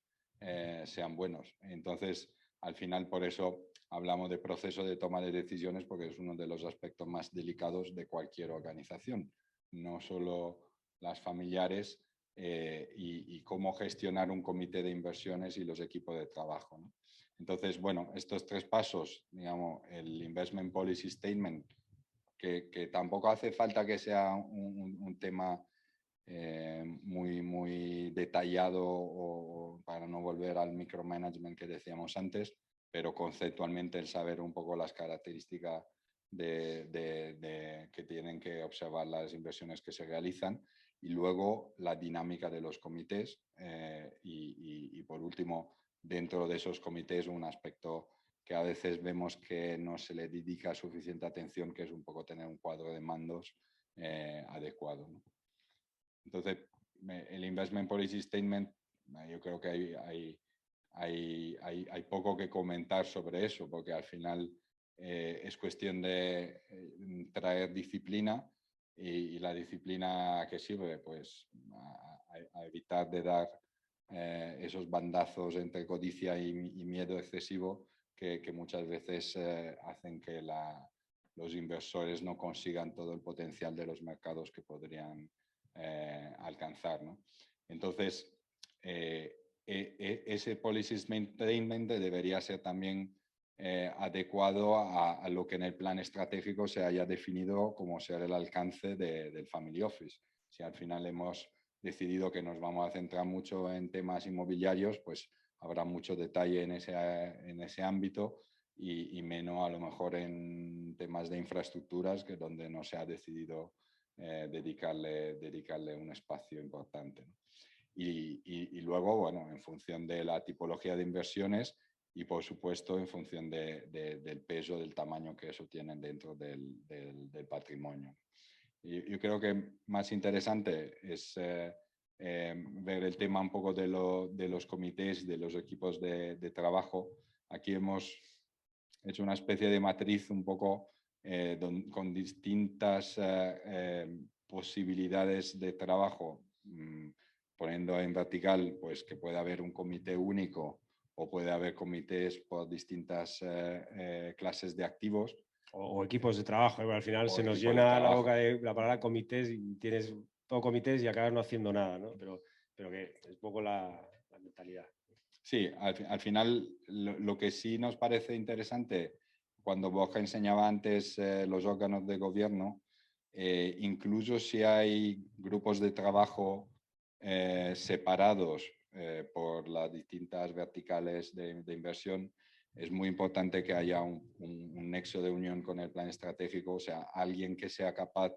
sean buenos. Entonces, al final, por eso hablamos de proceso de toma de decisiones, porque es uno de los aspectos más delicados de cualquier organización, no solo las familiares, y cómo gestionar un comité de inversiones y los equipos de trabajo, ¿no? Entonces, bueno, estos 3 pasos, digamos, el Investment Policy Statement, que tampoco hace falta que sea un tema muy detallado o para no volver al micromanagement que decíamos antes, pero conceptualmente el saber un poco las características que tienen que observar las inversiones que se realizan y luego la dinámica de los comités y por último, dentro de esos comités un aspecto que a veces vemos que no se le dedica suficiente atención, que es un poco tener un cuadro de mandos adecuado, ¿no? Entonces, el Investment Policy Statement, yo creo que hay poco que comentar sobre eso, porque al final es cuestión de traer disciplina y la disciplina que sirve, pues a evitar de dar esos bandazos entre codicia y miedo excesivo que muchas veces hacen que los inversores no consigan todo el potencial de los mercados que podrían alcanzar, ¿no? Entonces, ese policy statement debería ser también adecuado a lo que en el plan estratégico se haya definido como ser el alcance del Family Office. Si al final hemos decidido que nos vamos a centrar mucho en temas inmobiliarios, pues habrá mucho detalle en ese ámbito y menos a lo mejor en temas de infraestructuras, que donde no se ha decidido dedicarle un espacio importante, ¿no? Y luego, bueno, en función de la tipología de inversiones y, por supuesto, en función del peso, del tamaño que eso tienen dentro del patrimonio. Yo creo que más interesante es ver el tema un poco de los comités, de los equipos de trabajo. Aquí hemos hecho una especie de matriz un poco con distintas posibilidades de trabajo, poniendo en vertical pues, que puede haber un comité único o puede haber comités por distintas clases de activos. O equipos de trabajo, al final O se nos equipos de llena la trabajo. boca de la palabra comités y tienes todo comités y acabas no haciendo nada, ¿no? Pero que es un poco la mentalidad. Sí, al final lo que sí nos parece interesante, cuando Borja enseñaba antes los órganos de gobierno, incluso si hay grupos de trabajo separados por las distintas verticales de inversión, es muy importante que haya un nexo de unión con el plan estratégico, o sea, alguien que sea capaz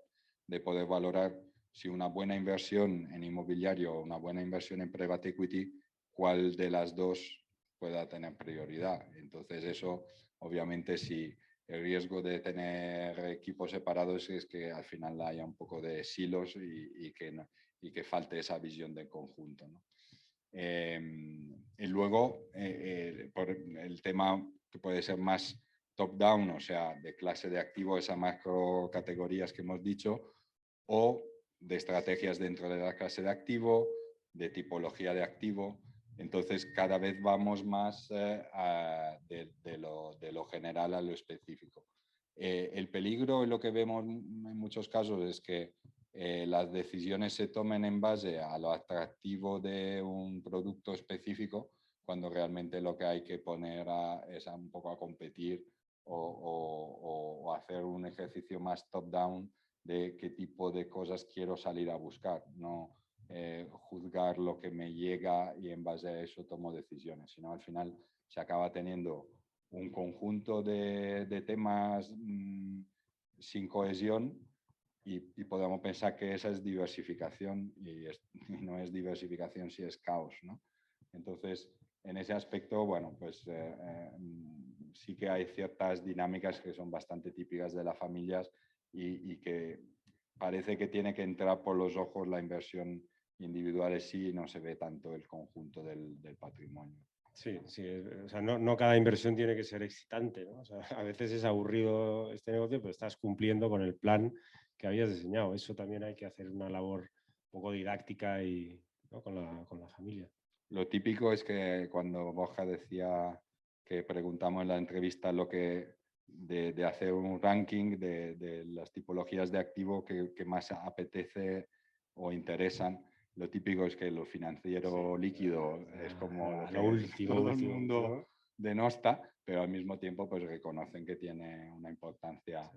de poder valorar si una buena inversión en inmobiliario o una buena inversión en private equity, cuál de las dos pueda tener prioridad. Entonces eso, obviamente, si el riesgo de tener equipos separados es que al final haya un poco de silos y que falte esa visión de conjunto, ¿no? Y luego, por el tema que puede ser más top-down, o sea, de clase de activo, esas macro categorías que hemos dicho, o de estrategias dentro de la clase de activo, de tipología de activo. Entonces, cada vez vamos más de lo general a lo específico. El peligro, lo que vemos en muchos casos, es que las decisiones se tomen en base a lo atractivo de un producto específico, cuando realmente lo que hay que poner es un poco a competir o hacer un ejercicio más top-down de qué tipo de cosas quiero salir a buscar, no juzgar lo que me llega y en base a eso tomo decisiones, sino al final se acaba teniendo un conjunto de temas sin cohesión y podemos pensar que esa es diversificación y no es diversificación si es caos, ¿no? Entonces, en ese aspecto, bueno, pues sí que hay ciertas dinámicas que son bastante típicas de las familias y que parece que tiene que entrar por los ojos la inversión individual sí y no se ve tanto el conjunto del patrimonio. Sí, sí, o sea, no cada inversión tiene que ser excitante, ¿no? O sea, a veces es aburrido este negocio, pero estás cumpliendo con el plan que habías diseñado. Eso también hay que hacer una labor un poco didáctica y, ¿no? con la familia. Lo típico es que cuando Borja decía que preguntamos en la entrevista lo que de hacer un ranking de las tipologías de activo que más apetece o interesan, lo típico es que lo financiero líquido es como lo último, todo el mundo denosta, pero al mismo tiempo pues reconocen que tiene una importancia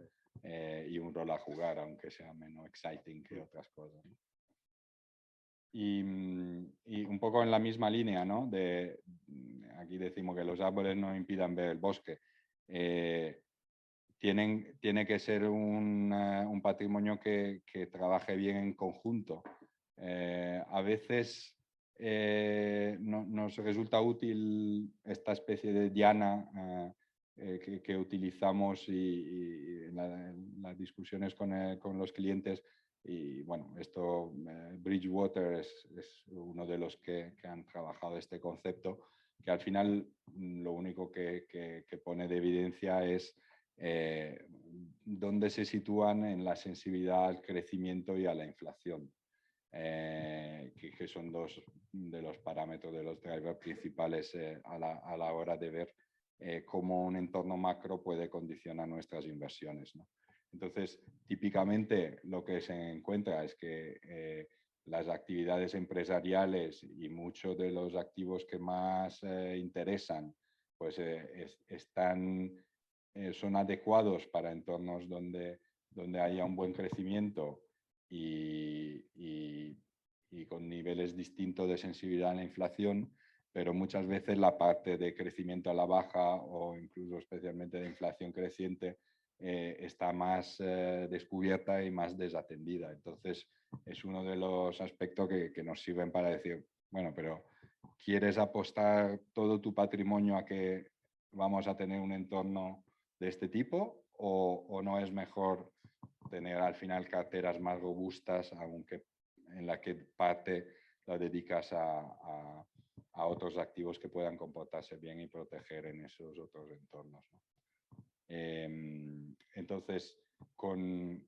y un rol a jugar, aunque sea menos exciting que otras cosas, ¿no? Y un poco en la misma línea, ¿no? Aquí decimos que los árboles no impidan ver el bosque. Tiene que ser un patrimonio que trabaje bien en conjunto. A veces nos resulta útil esta especie de diana que utilizamos y en las discusiones con los clientes. Y bueno, esto, Bridgewater es uno de los que han trabajado este concepto, que al final lo único que pone de evidencia es dónde se sitúan en la sensibilidad al crecimiento y a la inflación, que son dos de los parámetros, de los drivers principales a la hora de ver cómo un entorno macro puede condicionar nuestras inversiones, ¿no? Entonces, típicamente lo que se encuentra es que las actividades empresariales y muchos de los activos que más interesan pues son adecuados para entornos donde haya un buen crecimiento y con niveles distintos de sensibilidad a la inflación, pero muchas veces la parte de crecimiento a la baja o incluso especialmente de inflación creciente está más descubierta y más desatendida. Entonces, es uno de los aspectos que nos sirven para decir, bueno, pero ¿quieres apostar todo tu patrimonio a que vamos a tener un entorno de este tipo o no es mejor tener al final carteras más robustas, aunque en la que parte la dedicas a otros activos que puedan comportarse bien y proteger en esos otros entornos, ¿no? Entonces, con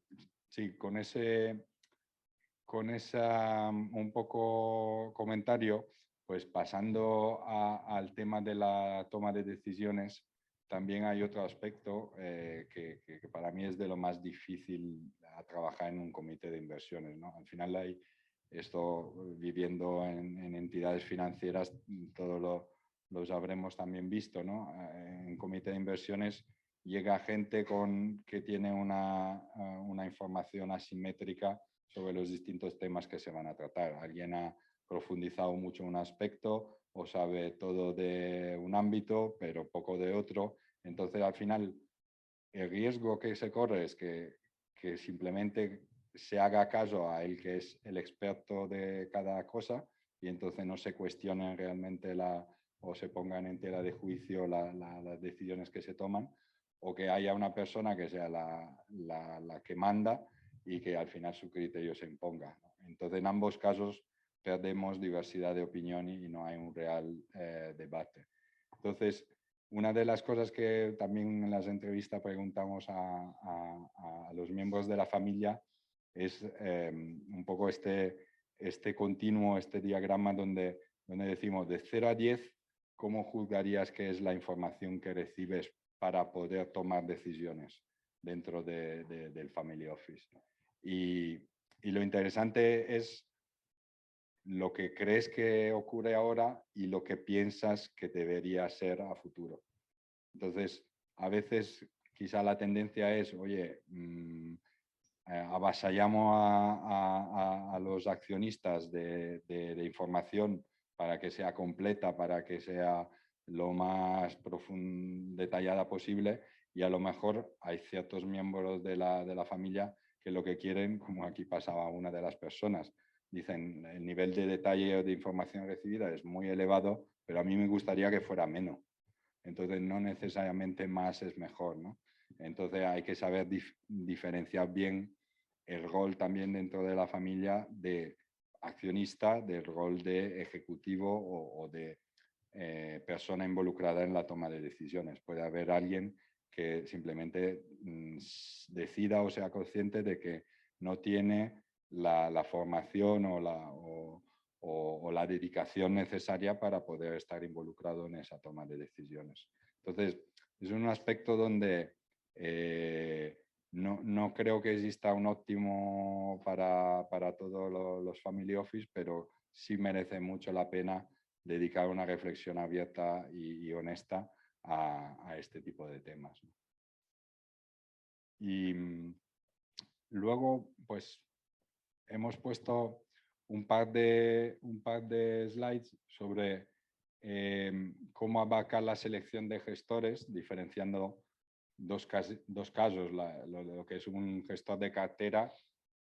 esa un poco comentario, pues pasando al tema de la toma de decisiones, también hay otro aspecto que para mí es de lo más difícil a trabajar en un comité de inversiones, ¿no? Al final hay esto, viviendo en entidades financieras, todo los habremos también visto, ¿no? En comité de inversiones llega gente que tiene una información asimétrica sobre los distintos temas que se van a tratar. Alguien ha profundizado mucho en un aspecto o sabe todo de un ámbito, pero poco de otro. Entonces, al final, el riesgo que se corre es que simplemente se haga caso a él que es el experto de cada cosa y entonces no se cuestionen realmente o se pongan en tela de juicio las decisiones que se toman, o que haya una persona que sea la que manda y que al final su criterio se imponga, ¿no? Entonces, en ambos casos perdemos diversidad de opinión y no hay un real debate. Entonces, una de las cosas que también en las entrevistas preguntamos a los miembros de la familia es un poco este continuo, este diagrama donde decimos de 0 a 10, ¿cómo juzgarías que es la información que recibes para poder tomar decisiones dentro del Family Office? Y lo interesante es lo que crees que ocurre ahora y lo que piensas que debería ser a futuro. Entonces, a veces quizá la tendencia es, oye, avasallamos a los accionistas de información para que sea completa, para que sea lo más detallada posible, y a lo mejor hay ciertos miembros de la familia que lo que quieren, como aquí pasaba una de las personas, dicen, el nivel de detalle o de información recibida es muy elevado, pero a mí me gustaría que fuera menos. Entonces, no necesariamente más es mejor, ¿no? Entonces, hay que saber diferenciar bien el rol también dentro de la familia de accionista, del rol de ejecutivo o de persona involucrada en la toma de decisiones. Puede haber alguien que simplemente decida o sea consciente de que no tiene la formación o la dedicación necesaria para poder estar involucrado en esa toma de decisiones. Entonces, es un aspecto donde no creo que exista un óptimo para todos los family office, pero sí merece mucho la pena dedicar una reflexión abierta y honesta a este tipo de temas, ¿no? Y luego, pues, hemos puesto un par de slides sobre cómo abarcar la selección de gestores, diferenciando dos casos, lo que es un gestor de cartera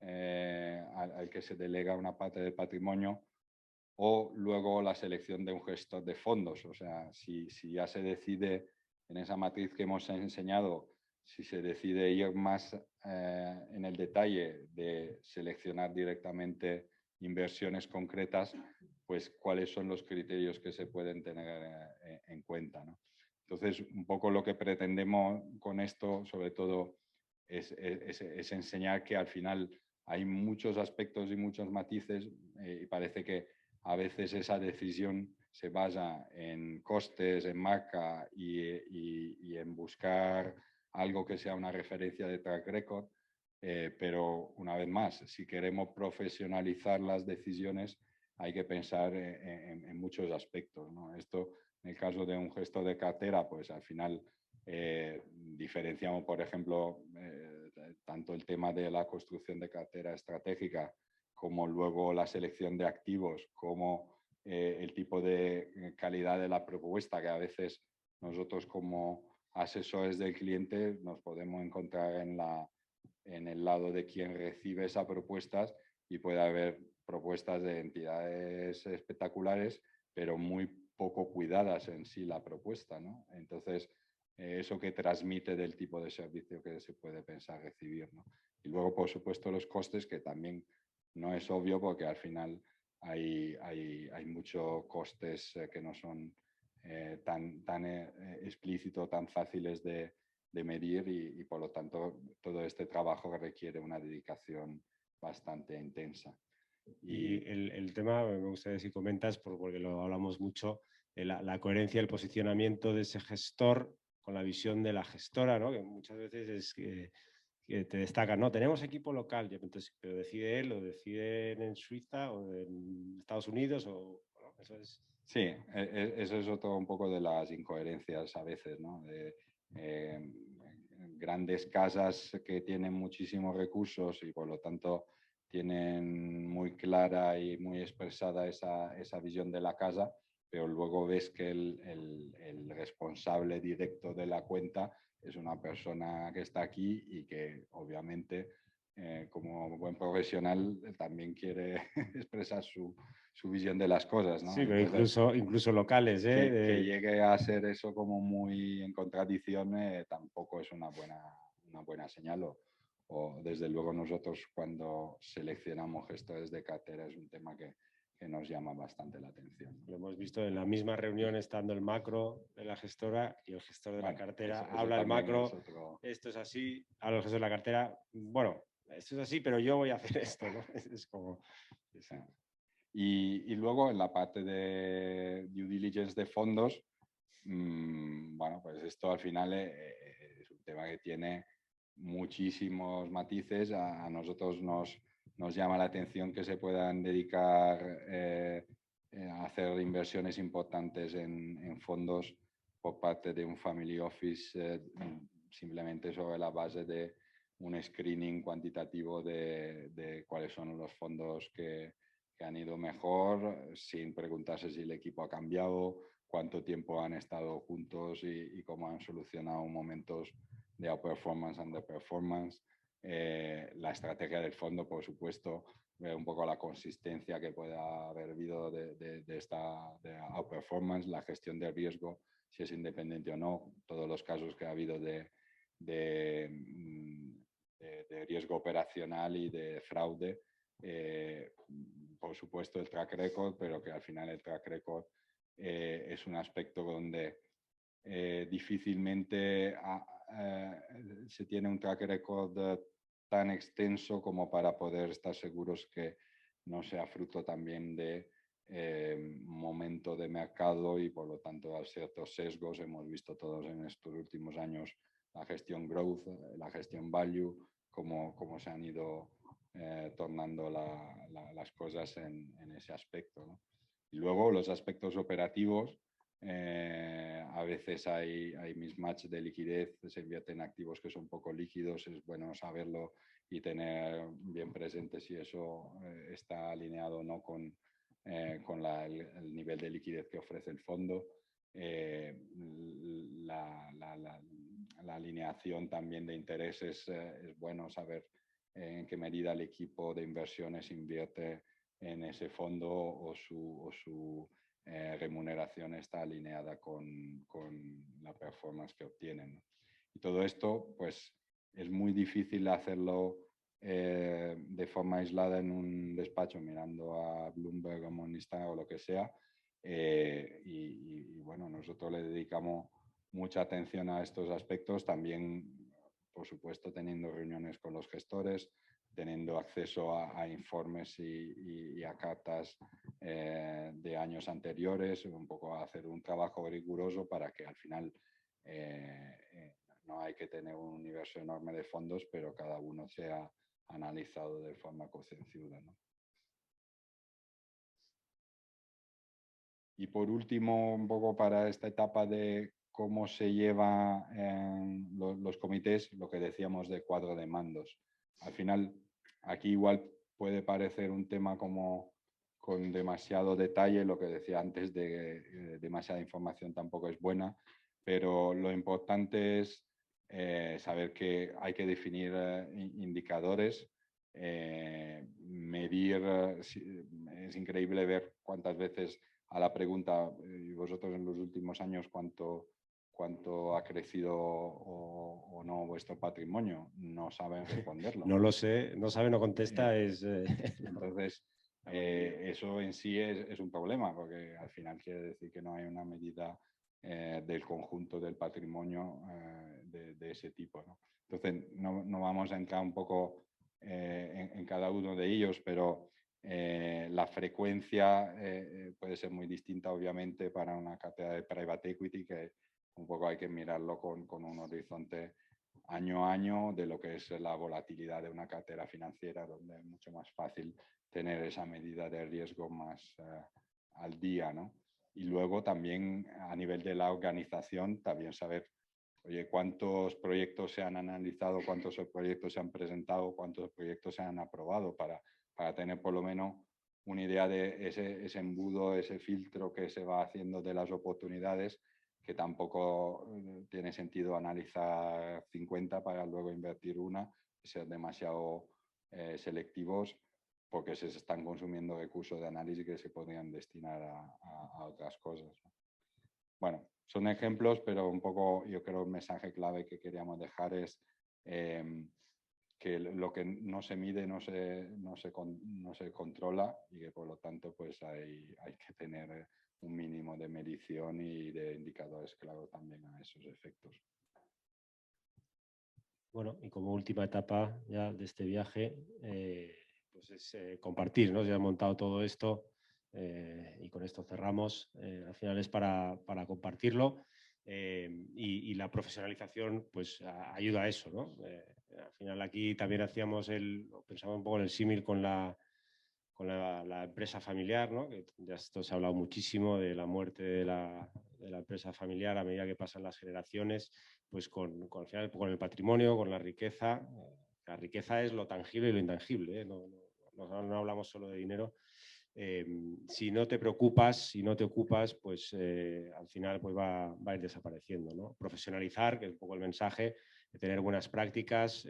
al que se delega una parte del patrimonio, o luego la selección de un gestor de fondos. O sea, si ya se decide en esa matriz que hemos enseñado, si se decide ir más en el detalle de seleccionar directamente inversiones concretas, pues cuáles son los criterios que se pueden tener en cuenta, ¿no? Entonces, un poco lo que pretendemos con esto, sobre todo, es enseñar que al final hay muchos aspectos y muchos matices y parece que a veces esa decisión se basa en costes, en marca y en buscar algo que sea una referencia de track record, pero una vez más, si queremos profesionalizar las decisiones, hay que pensar en muchos aspectos, ¿no? Esto, en el caso de un gestor de cartera, pues al final diferenciamos, por ejemplo, tanto el tema de la construcción de cartera estratégica como luego la selección de activos, como el tipo de calidad de la propuesta, que a veces nosotros como asesores del cliente nos podemos encontrar en el lado de quien recibe esas propuestas, y puede haber propuestas de entidades espectaculares, pero muy poco cuidadas en sí la propuesta, ¿no? Entonces, eso que transmite del tipo de servicio que se puede pensar recibir, ¿no? Y luego, por supuesto, los costes, que también no es obvio porque al final hay muchos costes que no son tan explícitos, tan fáciles de medir y por lo tanto todo este trabajo requiere una dedicación bastante intensa. Y el tema, me gustaría si comentas, porque lo hablamos mucho, la coherencia del posicionamiento de ese gestor la visión de la gestora, ¿no? Que muchas veces es que te destacan, no, tenemos equipo local, entonces, pero decide él, o deciden en Suiza o en Estados Unidos, o bueno, eso es... Sí, eso es otro un poco de las incoherencias a veces, ¿no? Grandes casas que tienen muchísimos recursos y por lo tanto tienen muy clara y muy expresada esa visión de la casa, pero luego ves que el responsable directo de la cuenta es una persona que está aquí y que obviamente como buen profesional también quiere expresar su visión de las cosas, ¿no? Sí, pero Entonces, incluso locales, que llegue a ser eso como muy en contradicción tampoco es una buena señal. O desde luego nosotros cuando seleccionamos gestores de cartera es un tema que nos llama bastante la atención. Lo hemos visto en la misma reunión estando el macro de la gestora y el gestor de la cartera habla el macro, esto es así, habla el gestor de la cartera, bueno, esto es así, pero yo voy a hacer esto, ¿no? Es como... Sí. Y luego en la parte de due diligence de fondos, bueno, pues esto al final es un tema que tiene muchísimos matices. A nosotros nos llama la atención que se puedan dedicar a hacer inversiones importantes en fondos por parte de un family office simplemente sobre la base de un screening cuantitativo de cuáles son los fondos que han ido mejor, sin preguntarse si el equipo ha cambiado, cuánto tiempo han estado juntos y cómo han solucionado momentos de outperformance, underperformance. La estrategia del fondo, por supuesto, ver un poco la consistencia que pueda haber habido de esta outperformance, la gestión del riesgo, si es independiente o no, todos los casos que ha habido de riesgo operacional y de fraude. Por supuesto el track record, pero que al final el track record es un aspecto donde difícilmente se tiene un track record tan extenso como para poder estar seguros que no sea fruto también de momento de mercado y por lo tanto a ciertos sesgos. Hemos visto todos en estos últimos años la gestión growth, la gestión value, cómo se han ido tornando las cosas en ese aspecto, ¿no? Y luego los aspectos operativos, a veces hay mismatch de liquidez, se invierten activos que son poco líquidos, es bueno saberlo y tener bien presente si eso está alineado o no con el nivel de liquidez que ofrece el fondo. La alineación también de intereses, es bueno saber en qué medida el equipo de inversiones invierte en ese fondo o su remuneración está alineada con la performance que obtienen, ¿no? Y todo esto, pues, es muy difícil hacerlo de forma aislada en un despacho mirando a Bloomberg o Morningstar o lo que sea. Y bueno, nosotros le dedicamos mucha atención a estos aspectos, también, por supuesto, teniendo reuniones con los gestores, teniendo acceso a informes y a cartas de años anteriores, un poco a hacer un trabajo riguroso para que al final no hay que tener un universo enorme de fondos, pero cada uno sea analizado de forma concienzuda, ¿no? Y por último, un poco para esta etapa de cómo se lleva los comités, lo que decíamos de cuadro de mandos. Al final, aquí igual puede parecer un tema como con demasiado detalle, lo que decía antes de demasiada información tampoco es buena, pero lo importante es saber que hay que definir indicadores, medir, es increíble ver cuántas veces a la pregunta, ¿y vosotros en los últimos años cuánto ha crecido o no vuestro patrimonio? No saben responderlo. No lo sé, no sabe, no contesta. Entonces, eso en sí es un problema, porque al final quiere decir que no hay una medida del conjunto del patrimonio de ese tipo, ¿no? Entonces, no vamos a entrar un poco en cada uno de ellos, pero la frecuencia puede ser muy distinta, obviamente, para una cartera de private equity que un poco hay que mirarlo con un horizonte año a año de lo que es la volatilidad de una cartera financiera, donde es mucho más fácil tener esa medida de riesgo más al día, ¿no? Y luego también a nivel de la organización, también saber, oye, cuántos proyectos se han analizado, cuántos proyectos se han presentado, cuántos proyectos se han aprobado para tener por lo menos una idea de ese embudo, ese filtro que se va haciendo de las oportunidades, que tampoco tiene sentido analizar 50 para luego invertir una, ser demasiado selectivos, porque se están consumiendo recursos de análisis que se podrían destinar a otras cosas, ¿no? Bueno, son ejemplos, pero un poco yo creo el mensaje clave que queríamos dejar es que lo que no se mide no se controla, y que por lo tanto pues hay que tener un mínimo de medición y de indicadores claros también a esos efectos. Bueno, y como última etapa ya de este viaje, pues es compartir, ¿no? Ya he montado todo esto y con esto cerramos. Al final es para compartirlo y la profesionalización pues ayuda a eso, ¿no? Al final aquí también pensamos un poco en el símil con la empresa familiar, ¿no? Que ya esto se ha hablado muchísimo de la muerte de la empresa familiar a medida que pasan las generaciones, pues al final, con el patrimonio, con la riqueza. La riqueza es lo tangible y lo intangible, ¿eh? No hablamos solo de dinero. Si no te preocupas, si no te ocupas, pues al final pues va a ir desapareciendo, ¿no? Profesionalizar, que es un poco el mensaje, de tener buenas prácticas,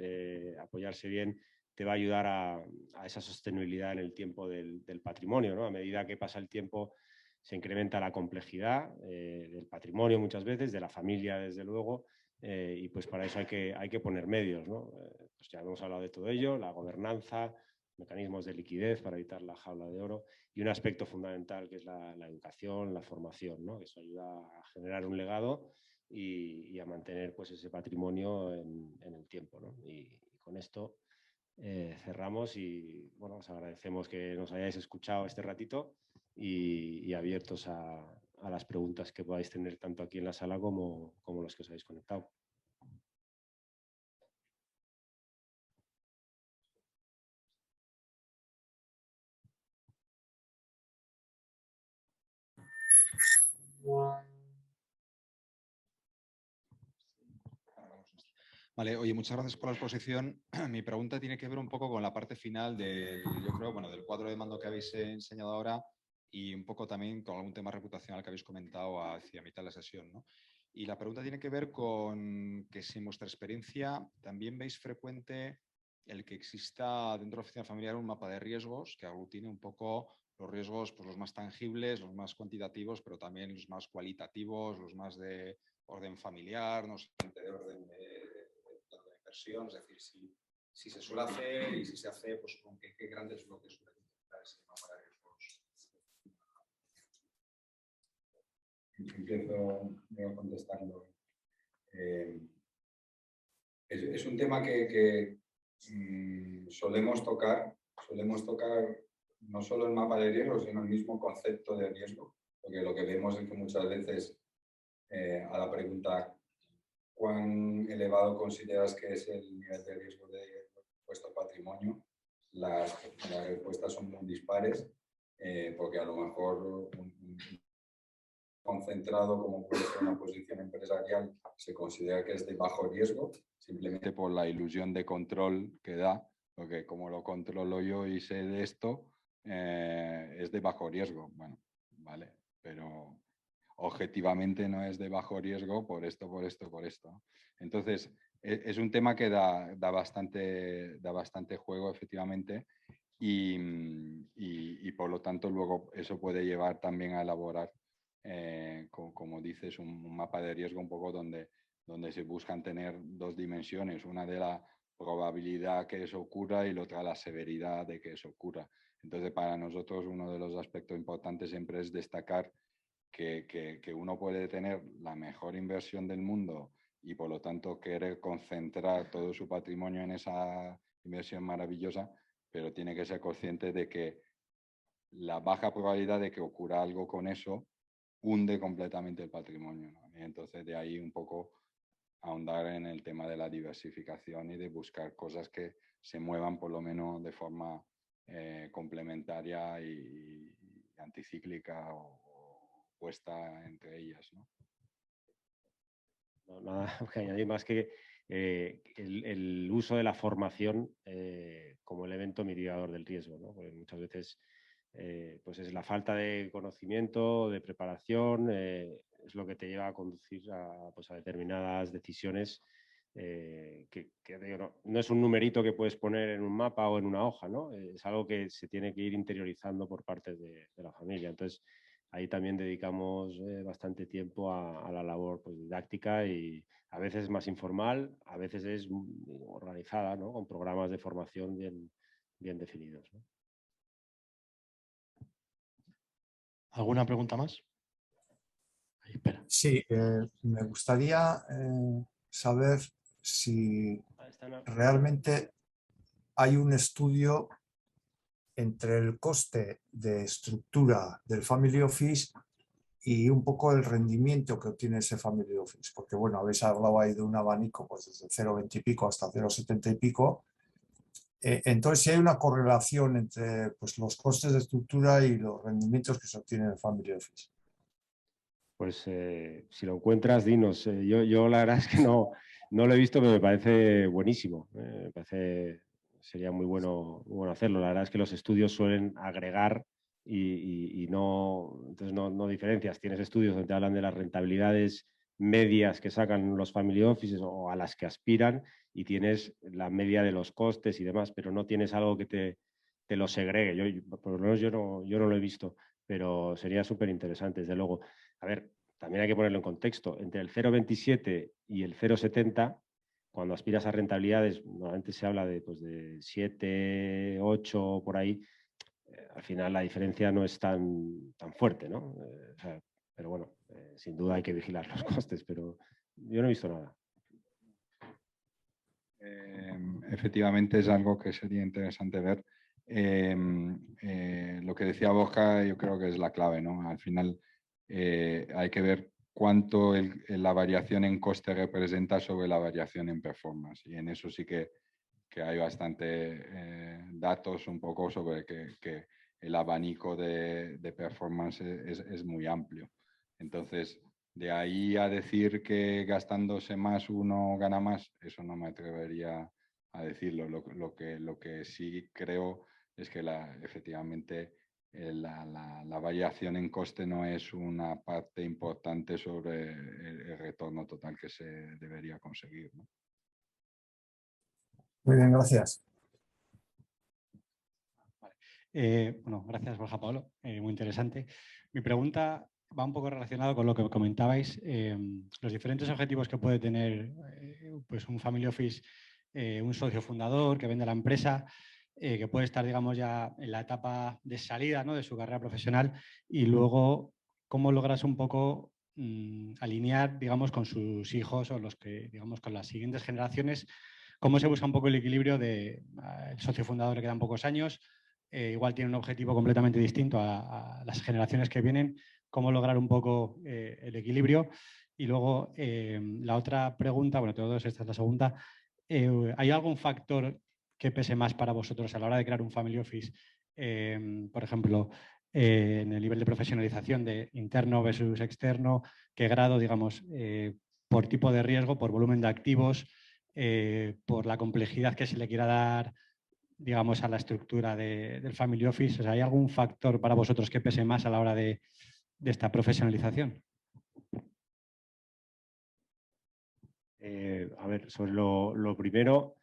apoyarse bien, te va a ayudar a esa sostenibilidad en el tiempo del patrimonio, ¿no? A medida que pasa el tiempo se incrementa la complejidad del patrimonio muchas veces, de la familia desde luego, y pues para eso hay que poner medios, ¿no? Pues ya hemos hablado de todo ello, la gobernanza, mecanismos de liquidez para evitar la jaula de oro y un aspecto fundamental que es la educación, la formación, ¿no? Que eso ayuda a generar un legado y a mantener pues ese patrimonio en el tiempo, ¿no? Y con esto cerramos y bueno, os agradecemos que nos hayáis escuchado este ratito y abiertos a las preguntas que podáis tener tanto aquí en la sala como los que os habéis conectado. Vale, oye, muchas gracias por la exposición. Mi pregunta tiene que ver un poco con la parte final yo creo, bueno, del cuadro de mando que habéis enseñado ahora y un poco también con algún tema reputacional que habéis comentado hacia mitad de la sesión, ¿no? Y la pregunta tiene que ver con que si en vuestra experiencia también veis frecuente el que exista dentro de la oficina familiar un mapa de riesgos que aglutine un poco los riesgos, pues los más tangibles, los más cuantitativos, pero también los más cualitativos, los más de orden familiar, no sé, de orden de inversión, es decir, si se suele hacer y si se hace, pues con qué grandes bloques suele utilizar ese mapa de riesgos. Empiezo contestando. Es un tema que solemos tocar no solo el mapa de riesgo, sino el mismo concepto de riesgo, porque lo que vemos es que muchas veces a la pregunta ¿cuán elevado consideras que es el nivel de riesgo de vuestro patrimonio? Las respuestas son muy dispares, porque a lo mejor un concentrado como puede ser una posición empresarial se considera que es de bajo riesgo, simplemente por la ilusión de control que da, porque como lo controlo yo y sé de esto, es de bajo riesgo. Bueno, vale, pero objetivamente no es de bajo riesgo por esto. Entonces, es un tema que da bastante juego, efectivamente, y por lo tanto luego eso puede llevar también a elaborar, como dices, un mapa de riesgo un poco donde se buscan tener dos dimensiones, una de la probabilidad que eso ocurra y la otra la severidad de que eso ocurra. Entonces, para nosotros uno de los aspectos importantes siempre es destacar que uno puede tener la mejor inversión del mundo y por lo tanto querer concentrar todo su patrimonio en esa inversión maravillosa, pero tiene que ser consciente de que la baja probabilidad de que ocurra algo con eso hunde completamente el patrimonio, ¿no? Y entonces de ahí un poco ahondar en el tema de la diversificación y de buscar cosas que se muevan por lo menos de forma complementaria y anticíclica o puesta entre ellas, ¿no? No, nada que añadir más que el uso de la formación como elemento mitigador del riesgo, ¿no? Porque muchas veces pues es la falta de conocimiento, de preparación, es lo que te lleva a conducir pues a determinadas decisiones que digo, no es un numerito que puedes poner en un mapa o en una hoja, ¿no? Es algo que se tiene que ir interiorizando por parte de la familia. Entonces, ahí también dedicamos bastante tiempo a la labor pues, didáctica y a veces más informal, a veces es organizada, ¿no? Con programas de formación bien definidos, ¿no? ¿Alguna pregunta más? Ahí, espera. Sí, me gustaría saber si realmente hay un estudio entre el coste de estructura del Family Office y un poco el rendimiento que obtiene ese Family Office, porque bueno, habéis hablado ahí de un abanico pues desde 0,20 y pico hasta 0,70 y pico. Entonces, si hay una correlación entre pues, los costes de estructura y los rendimientos que se obtienen en el Family Office. Pues si lo encuentras, dinos. Yo la verdad es que no lo he visto, pero me parece buenísimo. Me parece, sería muy bueno hacerlo. La verdad es que los estudios suelen agregar y entonces no diferencias. Tienes estudios donde te hablan de las rentabilidades medias que sacan los family offices o a las que aspiran y tienes la media de los costes y demás, pero no tienes algo que te lo segregue. Por lo menos yo no lo he visto, pero sería súper interesante, desde luego. A ver, también hay que ponerlo en contexto. Entre el 0,27 y el 0,70, cuando aspiras a rentabilidades, normalmente se habla de, pues, de 7, 8 por ahí. Al final la diferencia no es tan fuerte, ¿no? O sea, pero bueno, sin duda hay que vigilar los costes, pero yo no he visto nada. Efectivamente es algo que sería interesante ver. Lo que decía Borja yo creo que es la clave, ¿no? Al final hay que ver cuánto la variación en coste representa sobre la variación en performance. Y en eso sí que hay bastante datos un poco sobre que el abanico de performance es muy amplio. Entonces, de ahí a decir que gastándose más uno gana más, eso no me atrevería a decirlo. Lo que sí creo es que efectivamente la variación en coste no es una parte importante sobre el retorno total que se debería conseguir, ¿no? Muy bien, gracias. Vale. Bueno, gracias Borja Pablo, muy interesante. Mi pregunta va un poco relacionado con lo que comentabais, los diferentes objetivos que puede tener pues un family office, un socio fundador que vende la empresa, que puede estar, digamos, ya en la etapa de salida, ¿no?, de su carrera profesional, y luego cómo logras un poco alinear, digamos, con sus hijos o los que, digamos, con las siguientes generaciones, cómo se busca un poco el equilibrio de el socio fundador le quedan pocos años, igual tiene un objetivo completamente distinto a las generaciones que vienen, cómo lograr un poco el equilibrio. Y luego la otra pregunta, bueno, tengo dos, esta es la segunda. ¿Hay algún factor que pese más para vosotros a la hora de crear un family office? Por ejemplo, en el nivel de profesionalización de interno versus externo, qué grado, digamos, por tipo de riesgo, por volumen de activos, por la complejidad que se le quiera dar, digamos, a la estructura del family office. O sea, ¿hay algún factor para vosotros que pese más a la hora de esta profesionalización? A ver, sobre lo primero,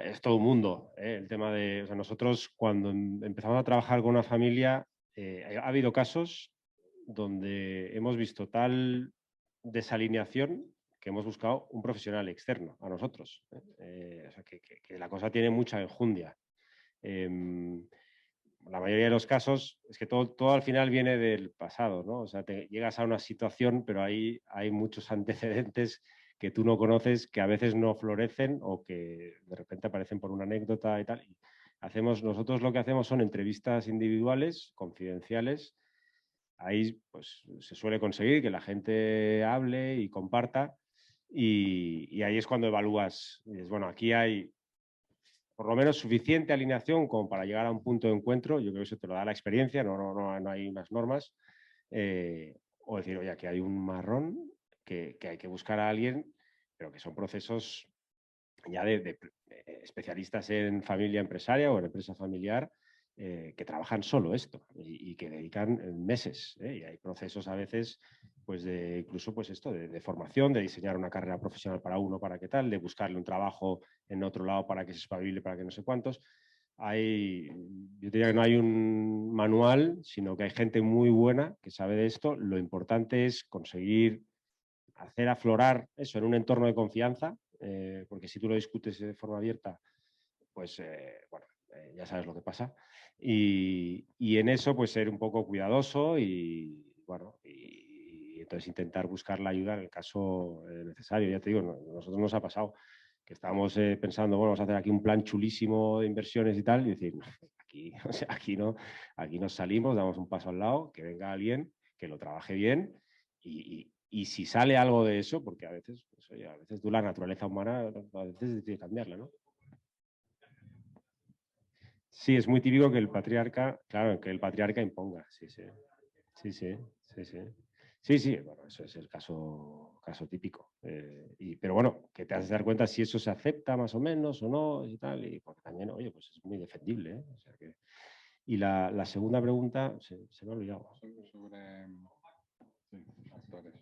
es todo un mundo, el tema de, o sea, nosotros cuando empezamos a trabajar con una familia, ha habido casos donde hemos visto tal desalineación que hemos buscado un profesional externo a nosotros. O sea, que la cosa tiene mucha enjundia. La mayoría de los casos es que todo al final viene del pasado, ¿no? O sea, llegas a una situación, pero ahí hay muchos antecedentes que tú no conoces, que a veces no florecen o que de repente aparecen por una anécdota y tal. Y nosotros lo que hacemos son entrevistas individuales, confidenciales, ahí pues, se suele conseguir que la gente hable y comparta y ahí es cuando evalúas. Y dices, bueno, aquí hay por lo menos suficiente alineación como para llegar a un punto de encuentro. Yo creo que eso te lo da la experiencia, no hay unas normas. O decir, oye, aquí hay un marrón que hay que buscar a alguien, pero que son procesos ya de especialistas en familia empresaria o en empresa familiar que trabajan solo esto y que dedican meses. Y hay procesos a veces, pues incluso pues esto, de formación, de diseñar una carrera profesional para uno, para qué tal, de buscarle un trabajo en otro lado para que se espabile, para que no sé cuántos. Yo diría que no hay un manual, sino que hay gente muy buena que sabe de esto. Lo importante es conseguir hacer aflorar eso en un entorno de confianza, porque si tú lo discutes de forma abierta, pues bueno, ya sabes lo que pasa. Y en eso, pues ser un poco cuidadoso y bueno, y entonces intentar buscar la ayuda en el caso necesario. Ya te digo, a nosotros nos ha pasado que estábamos pensando, bueno, vamos a hacer aquí un plan chulísimo de inversiones y tal, y decir, aquí, o sea, aquí nos salimos, damos un paso al lado, que venga alguien que lo trabaje bien y si sale algo de eso, porque a veces, pues, oye, a veces tú la naturaleza humana, a veces tienes que cambiarla, ¿no? Sí, es muy típico que el patriarca, claro, que el patriarca imponga, sí, sí. Sí, sí, sí, sí. Sí, sí, bueno, eso es el caso típico. Pero bueno, que te has de dar cuenta si eso se acepta más o menos o no y tal, y porque también, oye, pues es muy defendible, ¿eh? O sea que... Y la segunda pregunta, se me ha olvidado. Sobre factores.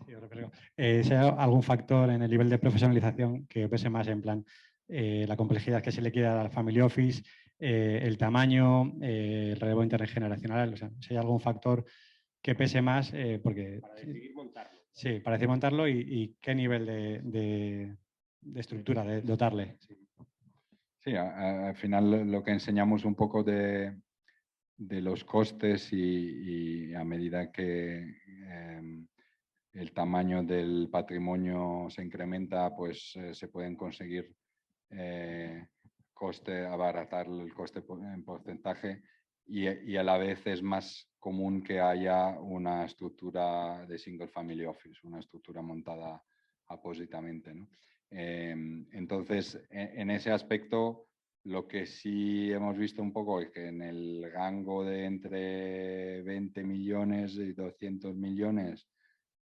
Sí, yo creo que si hay algún factor en el nivel de profesionalización que pese más en plan la complejidad que se le quiere dar al family office, el tamaño, el relevo intergeneracional, o sea, si hay algún factor que pese más, porque... Para decidir montarlo. Sí, para decidir montarlo y qué nivel de estructura, de dotarle. Sí, al final lo que enseñamos un poco de los costes y a medida que el tamaño del patrimonio se incrementa, pues se pueden conseguir abaratar el coste en porcentaje y a la vez es más común que haya una estructura de single family office, una estructura montada apósitamente, ¿no? Entonces, en ese aspecto, lo que sí hemos visto un poco es que en el rango de entre 20 millones y 200 millones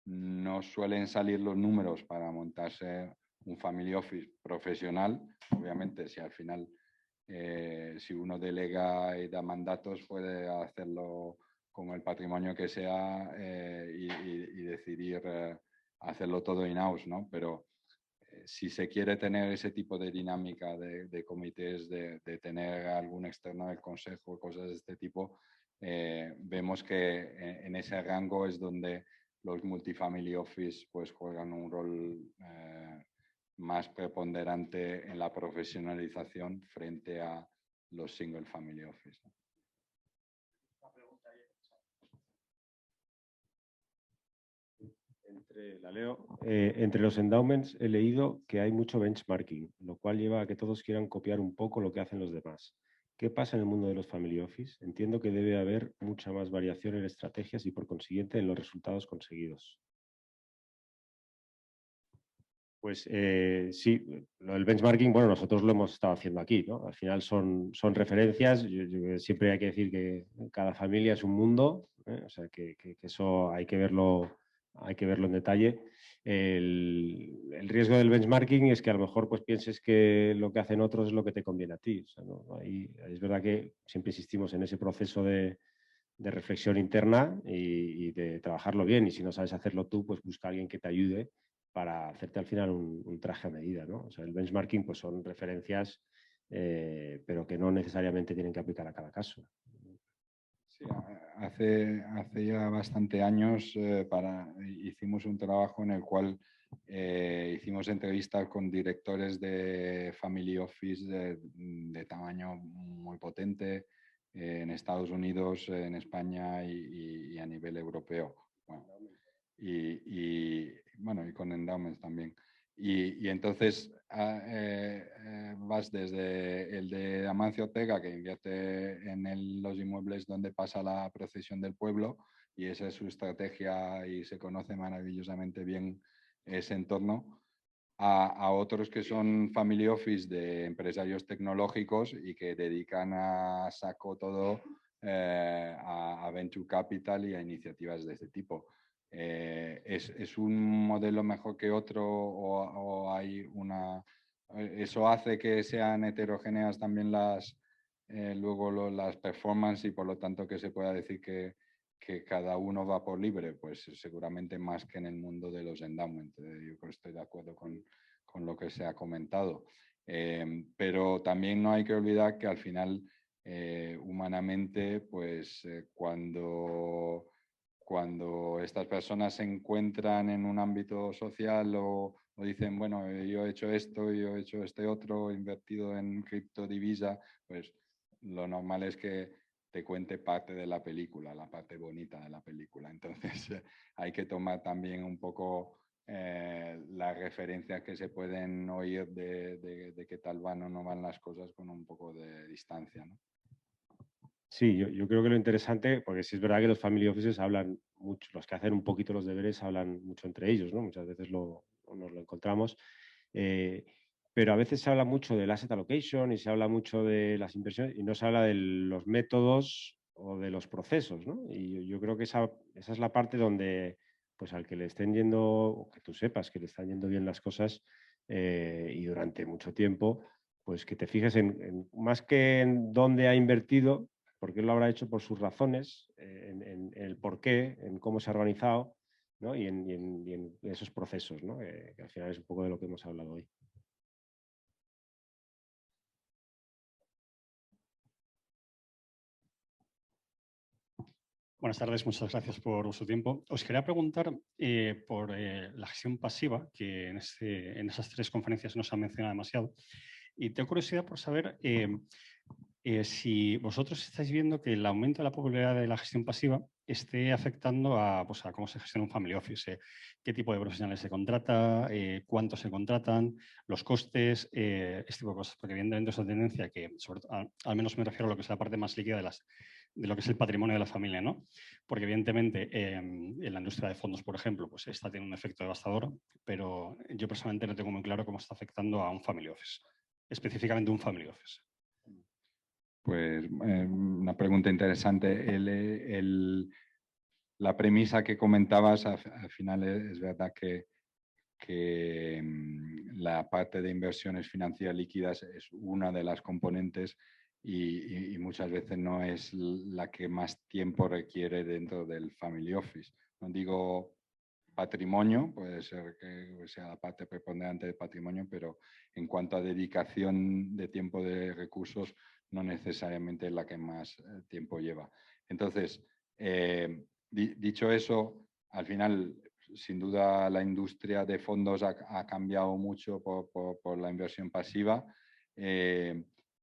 no suelen salir los números para montarse un family office profesional. Obviamente, si al final, si uno delega y da mandatos, puede hacerlo con el patrimonio que sea y decidir hacerlo todo in-house, ¿no? Pero si se quiere tener ese tipo de dinámica de comités, de tener algún externo del consejo, cosas de este tipo, vemos que en ese rango es donde los multifamily office pues juegan un rol más preponderante en la profesionalización frente a los single family office, ¿no? Entre los endowments he leído que hay mucho benchmarking, lo cual lleva a que todos quieran copiar un poco lo que hacen los demás. ¿Qué pasa en el mundo de los family office? Entiendo que debe haber mucha más variación en estrategias y por consiguiente en los resultados conseguidos. Pues sí, lo del benchmarking, bueno, nosotros lo hemos estado haciendo aquí, ¿no? Al final son referencias, siempre hay que decir que cada familia es un mundo, o sea que eso hay que verlo en detalle. El riesgo del benchmarking es que a lo mejor pues pienses que lo que hacen otros es lo que te conviene a ti. O sea, ¿no? Ahí es verdad que siempre insistimos en ese proceso de reflexión interna y de trabajarlo bien. Y si no sabes hacerlo tú, pues busca a alguien que te ayude para hacerte al final un traje a medida, ¿no? O sea, el benchmarking pues son referencias, pero que no necesariamente tienen que aplicar a cada caso. Sí, hace ya bastante años hicimos un trabajo en el cual hicimos entrevistas con directores de family office de tamaño muy potente en Estados Unidos, en España y a nivel europeo. Bueno, y con endowments también. Y entonces vas desde el de Amancio Ortega, que invierte en los inmuebles donde pasa la procesión del pueblo, y esa es su estrategia y se conoce maravillosamente bien ese entorno, a otros que son family office de empresarios tecnológicos y que dedican a saco todo a venture capital y a iniciativas de este tipo. ¿Es un modelo mejor que otro o hay una... Eso hace que sean heterogéneas también luego las performances y por lo tanto que se pueda decir que cada uno va por libre? Pues seguramente más que en el mundo de los endowments. Yo creo que estoy de acuerdo con lo que se ha comentado. Pero también no hay que olvidar que al final, humanamente, pues cuando estas personas se encuentran en un ámbito social o dicen, bueno, yo he hecho esto, yo he hecho este otro, he invertido en criptodivisa, pues lo normal es que te cuente parte de la película, la parte bonita de la película. Entonces hay que tomar también un poco las referencias que se pueden oír de qué tal van o no van las cosas con un poco de distancia, ¿no? Sí, yo creo que lo interesante, porque sí es verdad que los family offices hablan mucho, los que hacen un poquito los deberes hablan mucho entre ellos, ¿no? Muchas veces nos lo encontramos. Pero a veces se habla mucho del asset allocation y se habla mucho de las inversiones y no se habla de los métodos o de los procesos, ¿no? Y yo creo que esa es la parte donde, pues al que le estén yendo, o que tú sepas que le están yendo bien las cosas y durante mucho tiempo, pues que te fijes más que en dónde ha invertido, porque él lo habrá hecho por sus razones, en el por qué, en cómo se ha organizado, ¿no? y en esos procesos, ¿no? Que al final es un poco de lo que hemos hablado hoy. Buenas tardes, muchas gracias por su tiempo. Os quería preguntar por la gestión pasiva, que en esas 3 conferencias no se ha mencionado demasiado. Y tengo curiosidad por saber si vosotros estáis viendo que el aumento de la popularidad de la gestión pasiva esté afectando a cómo se gestiona un family office, qué tipo de profesionales se contrata, cuántos se contratan, los costes, este tipo de cosas. Porque evidentemente es una tendencia que, al menos me refiero a lo que es la parte más líquida de lo que es el patrimonio de la familia, ¿no? Porque evidentemente en la industria de fondos, por ejemplo, pues esta tiene un efecto devastador, pero yo personalmente no tengo muy claro cómo está afectando a un family office, específicamente un family office. Pues una pregunta interesante. La premisa que comentabas, al final es verdad que la parte de inversiones financieras líquidas es una de las componentes y muchas veces no es la que más tiempo requiere dentro del family office. No digo patrimonio, puede ser que sea la parte preponderante del patrimonio, pero en cuanto a dedicación de tiempo de recursos, no necesariamente es la que más tiempo lleva. Entonces, dicho eso, al final, sin duda, la industria de fondos ha cambiado mucho por la inversión pasiva.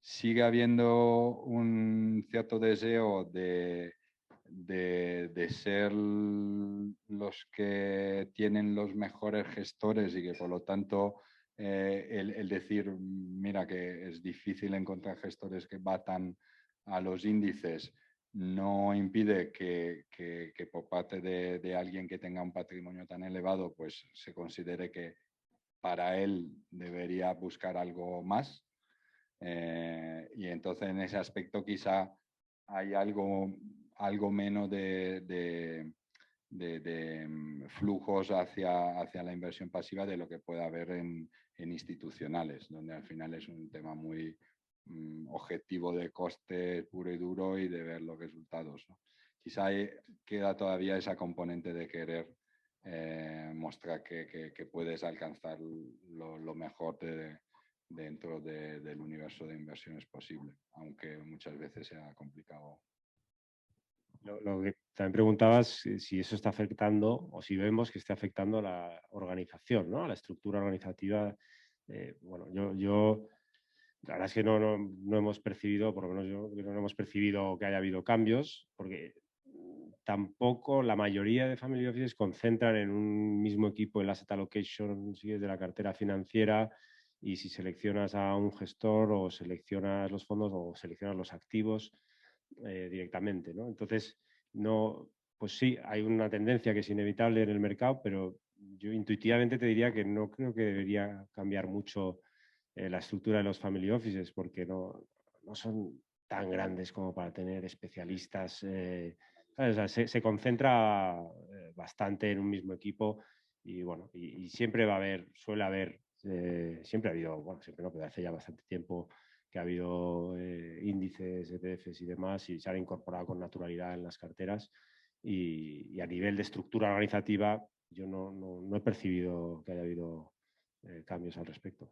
Sigue habiendo un cierto deseo de ser los que tienen los mejores gestores y que por lo tanto el decir, mira, que es difícil encontrar gestores que batan a los índices, no impide que por parte de alguien que tenga un patrimonio tan elevado, pues se considere que para él debería buscar algo más. Y entonces en ese aspecto quizá hay algo menos de flujos hacia la inversión pasiva de lo que puede haber en institucionales, donde al final es un tema muy objetivo de coste puro y duro y de ver los resultados, ¿no? Quizá queda todavía esa componente de querer mostrar que puedes alcanzar lo mejor dentro del universo de inversiones posible, aunque muchas veces sea complicado. Lo que también preguntabas si eso está afectando o si vemos que está afectando a la organización, ¿no? A la estructura organizativa. Bueno, yo la verdad es que no hemos percibido, por lo menos yo no hemos percibido que haya habido cambios, porque tampoco la mayoría de family offices concentran en un mismo equipo el asset allocation, si es de la cartera financiera, y si seleccionas a un gestor o seleccionas los fondos o seleccionas los activos directamente, ¿no? Entonces, no, pues sí, hay una tendencia que es inevitable en el mercado, pero yo intuitivamente te diría que no creo que debería cambiar mucho la estructura de los family offices, porque no son tan grandes como para tener especialistas. ¿Sabes? O sea, se concentra bastante en un mismo equipo y bueno, y siempre va a haber, suele haber, siempre ha habido, bueno, siempre no, pero hace ya bastante tiempo que ha habido índices, ETFs y demás, y se han incorporado con naturalidad en las carteras. Y a nivel de estructura organizativa, yo no he percibido que haya habido cambios al respecto.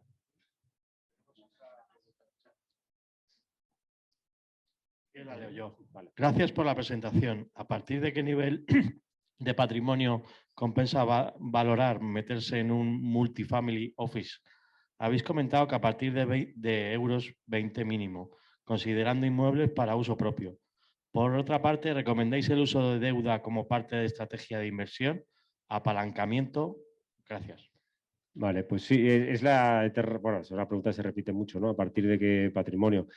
La leo yo. Vale. Gracias por la presentación. ¿A partir de qué nivel de patrimonio compensa valorar meterse en un multifamily office? Habéis comentado que a partir de euros 20 mínimo, considerando inmuebles para uso propio. Por otra parte, ¿recomendáis el uso de deuda como parte de estrategia de inversión? Apalancamiento. Gracias. Vale, pues sí, es la pregunta que se repite mucho, ¿no? ¿A partir de qué patrimonio?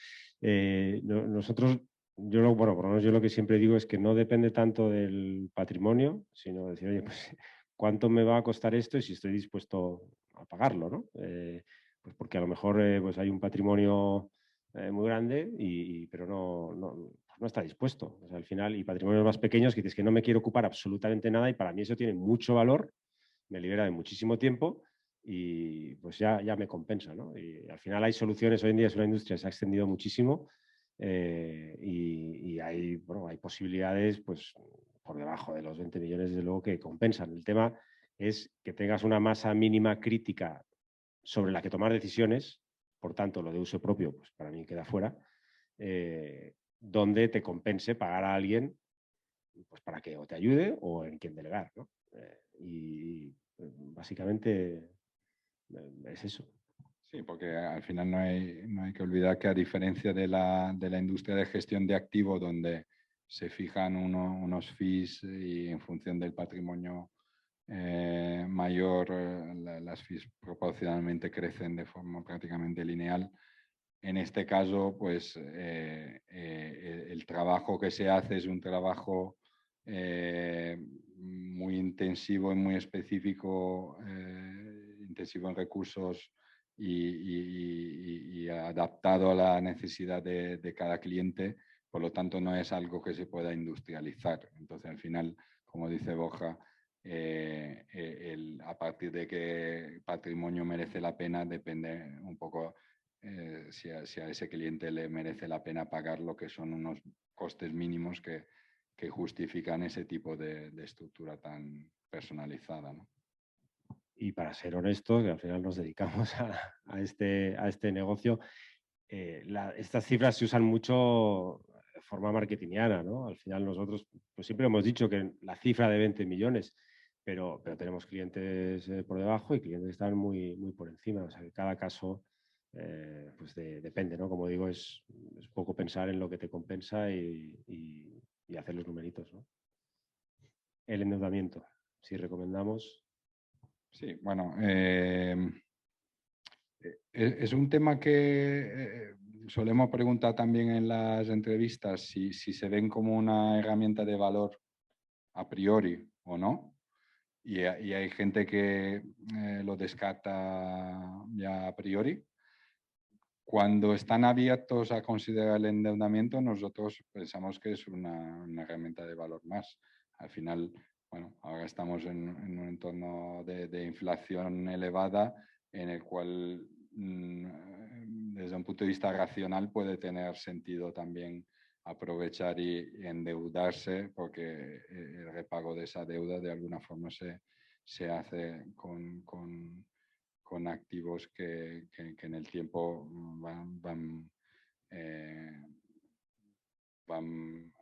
Nosotros, bueno, por lo menos yo lo que siempre digo es que no depende tanto del patrimonio, sino decir, oye, pues, ¿cuánto me va a costar esto y si estoy dispuesto a pagarlo, ¿no? Pues porque a lo mejor pues hay un patrimonio muy grande, pero no está dispuesto. O sea, al final, y patrimonios más pequeños que dices que no me quiero ocupar absolutamente nada y para mí eso tiene mucho valor, me libera de muchísimo tiempo y pues ya me compensa, ¿no? Y al final hay soluciones, hoy en día es una industria que se ha extendido muchísimo y hay posibilidades pues por debajo de los 20 millones, desde luego, que compensan. El tema es que tengas una masa mínima crítica sobre la que tomar decisiones, por tanto, lo de uso propio, pues para mí queda fuera, donde te compense pagar a alguien pues para que o te ayude o en quien delegar, ¿no? Y básicamente es eso. Sí, porque al final no hay que olvidar que a diferencia de la industria de gestión de activos, donde se fijan unos fees y en función del patrimonio mayor, las fees proporcionalmente crecen de forma prácticamente lineal. En este caso, pues el trabajo que se hace es un trabajo muy intensivo y muy específico, intensivo en recursos y adaptado a la necesidad de cada cliente. Por lo tanto, no es algo que se pueda industrializar. Entonces, al final, como dice Borja, a partir de qué patrimonio merece la pena depende un poco si a ese cliente le merece la pena pagar lo que son unos costes mínimos que justifican ese tipo de estructura tan personalizada, ¿no? Y para ser honestos, que al final nos dedicamos a este negocio, estas cifras se usan mucho de forma marketingiana, ¿no? Al final nosotros pues siempre hemos dicho que la cifra de 20 millones, pero tenemos clientes por debajo y clientes que están muy, muy por encima. O sea, que cada caso pues depende, ¿no? Como digo, es poco pensar en lo que te compensa y hacer los numeritos, ¿no? El endeudamiento, si recomendamos. Sí, bueno, es un tema que solemos preguntar también en las entrevistas si se ven como una herramienta de valor a priori o no. Y hay gente que lo descarta ya a priori. Cuando están abiertos a considerar el endeudamiento, nosotros pensamos que es una herramienta de valor más. Al final, bueno, ahora estamos en un entorno de inflación elevada en el cual, desde un punto de vista racional, puede tener sentido también aprovechar y endeudarse, porque el repago de esa deuda de alguna forma se hace con activos que en el tiempo van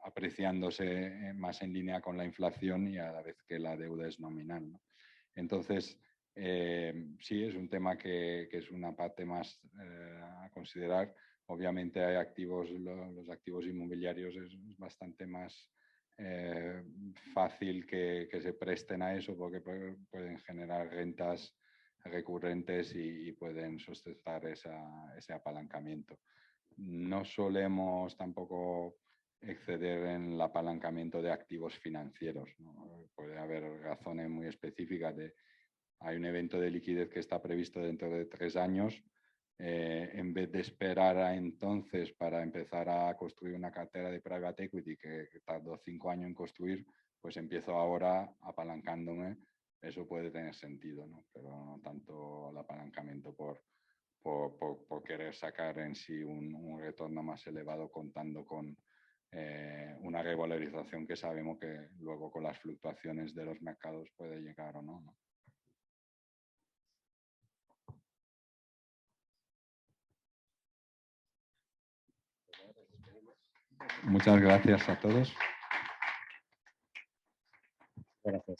apreciándose más en línea con la inflación y a la vez que la deuda es nominal, ¿no? Entonces, sí, es un tema que es una parte más a considerar. Obviamente hay activos, los activos inmobiliarios es bastante más fácil que se presten a eso porque pueden generar rentas recurrentes y pueden sustentar ese apalancamiento. No solemos tampoco exceder en el apalancamiento de activos financieros, ¿no? Puede haber razones muy específicas de hay un evento de liquidez que está previsto dentro de 3 años, en vez de esperar a entonces para empezar a construir una cartera de private equity que tardó 5 años en construir, pues empiezo ahora apalancándome. Eso puede tener sentido, ¿no? Pero no tanto el apalancamiento por querer sacar en sí un retorno más elevado contando con una revalorización que sabemos que luego con las fluctuaciones de los mercados puede llegar o no, ¿no? Muchas gracias a todos. Gracias.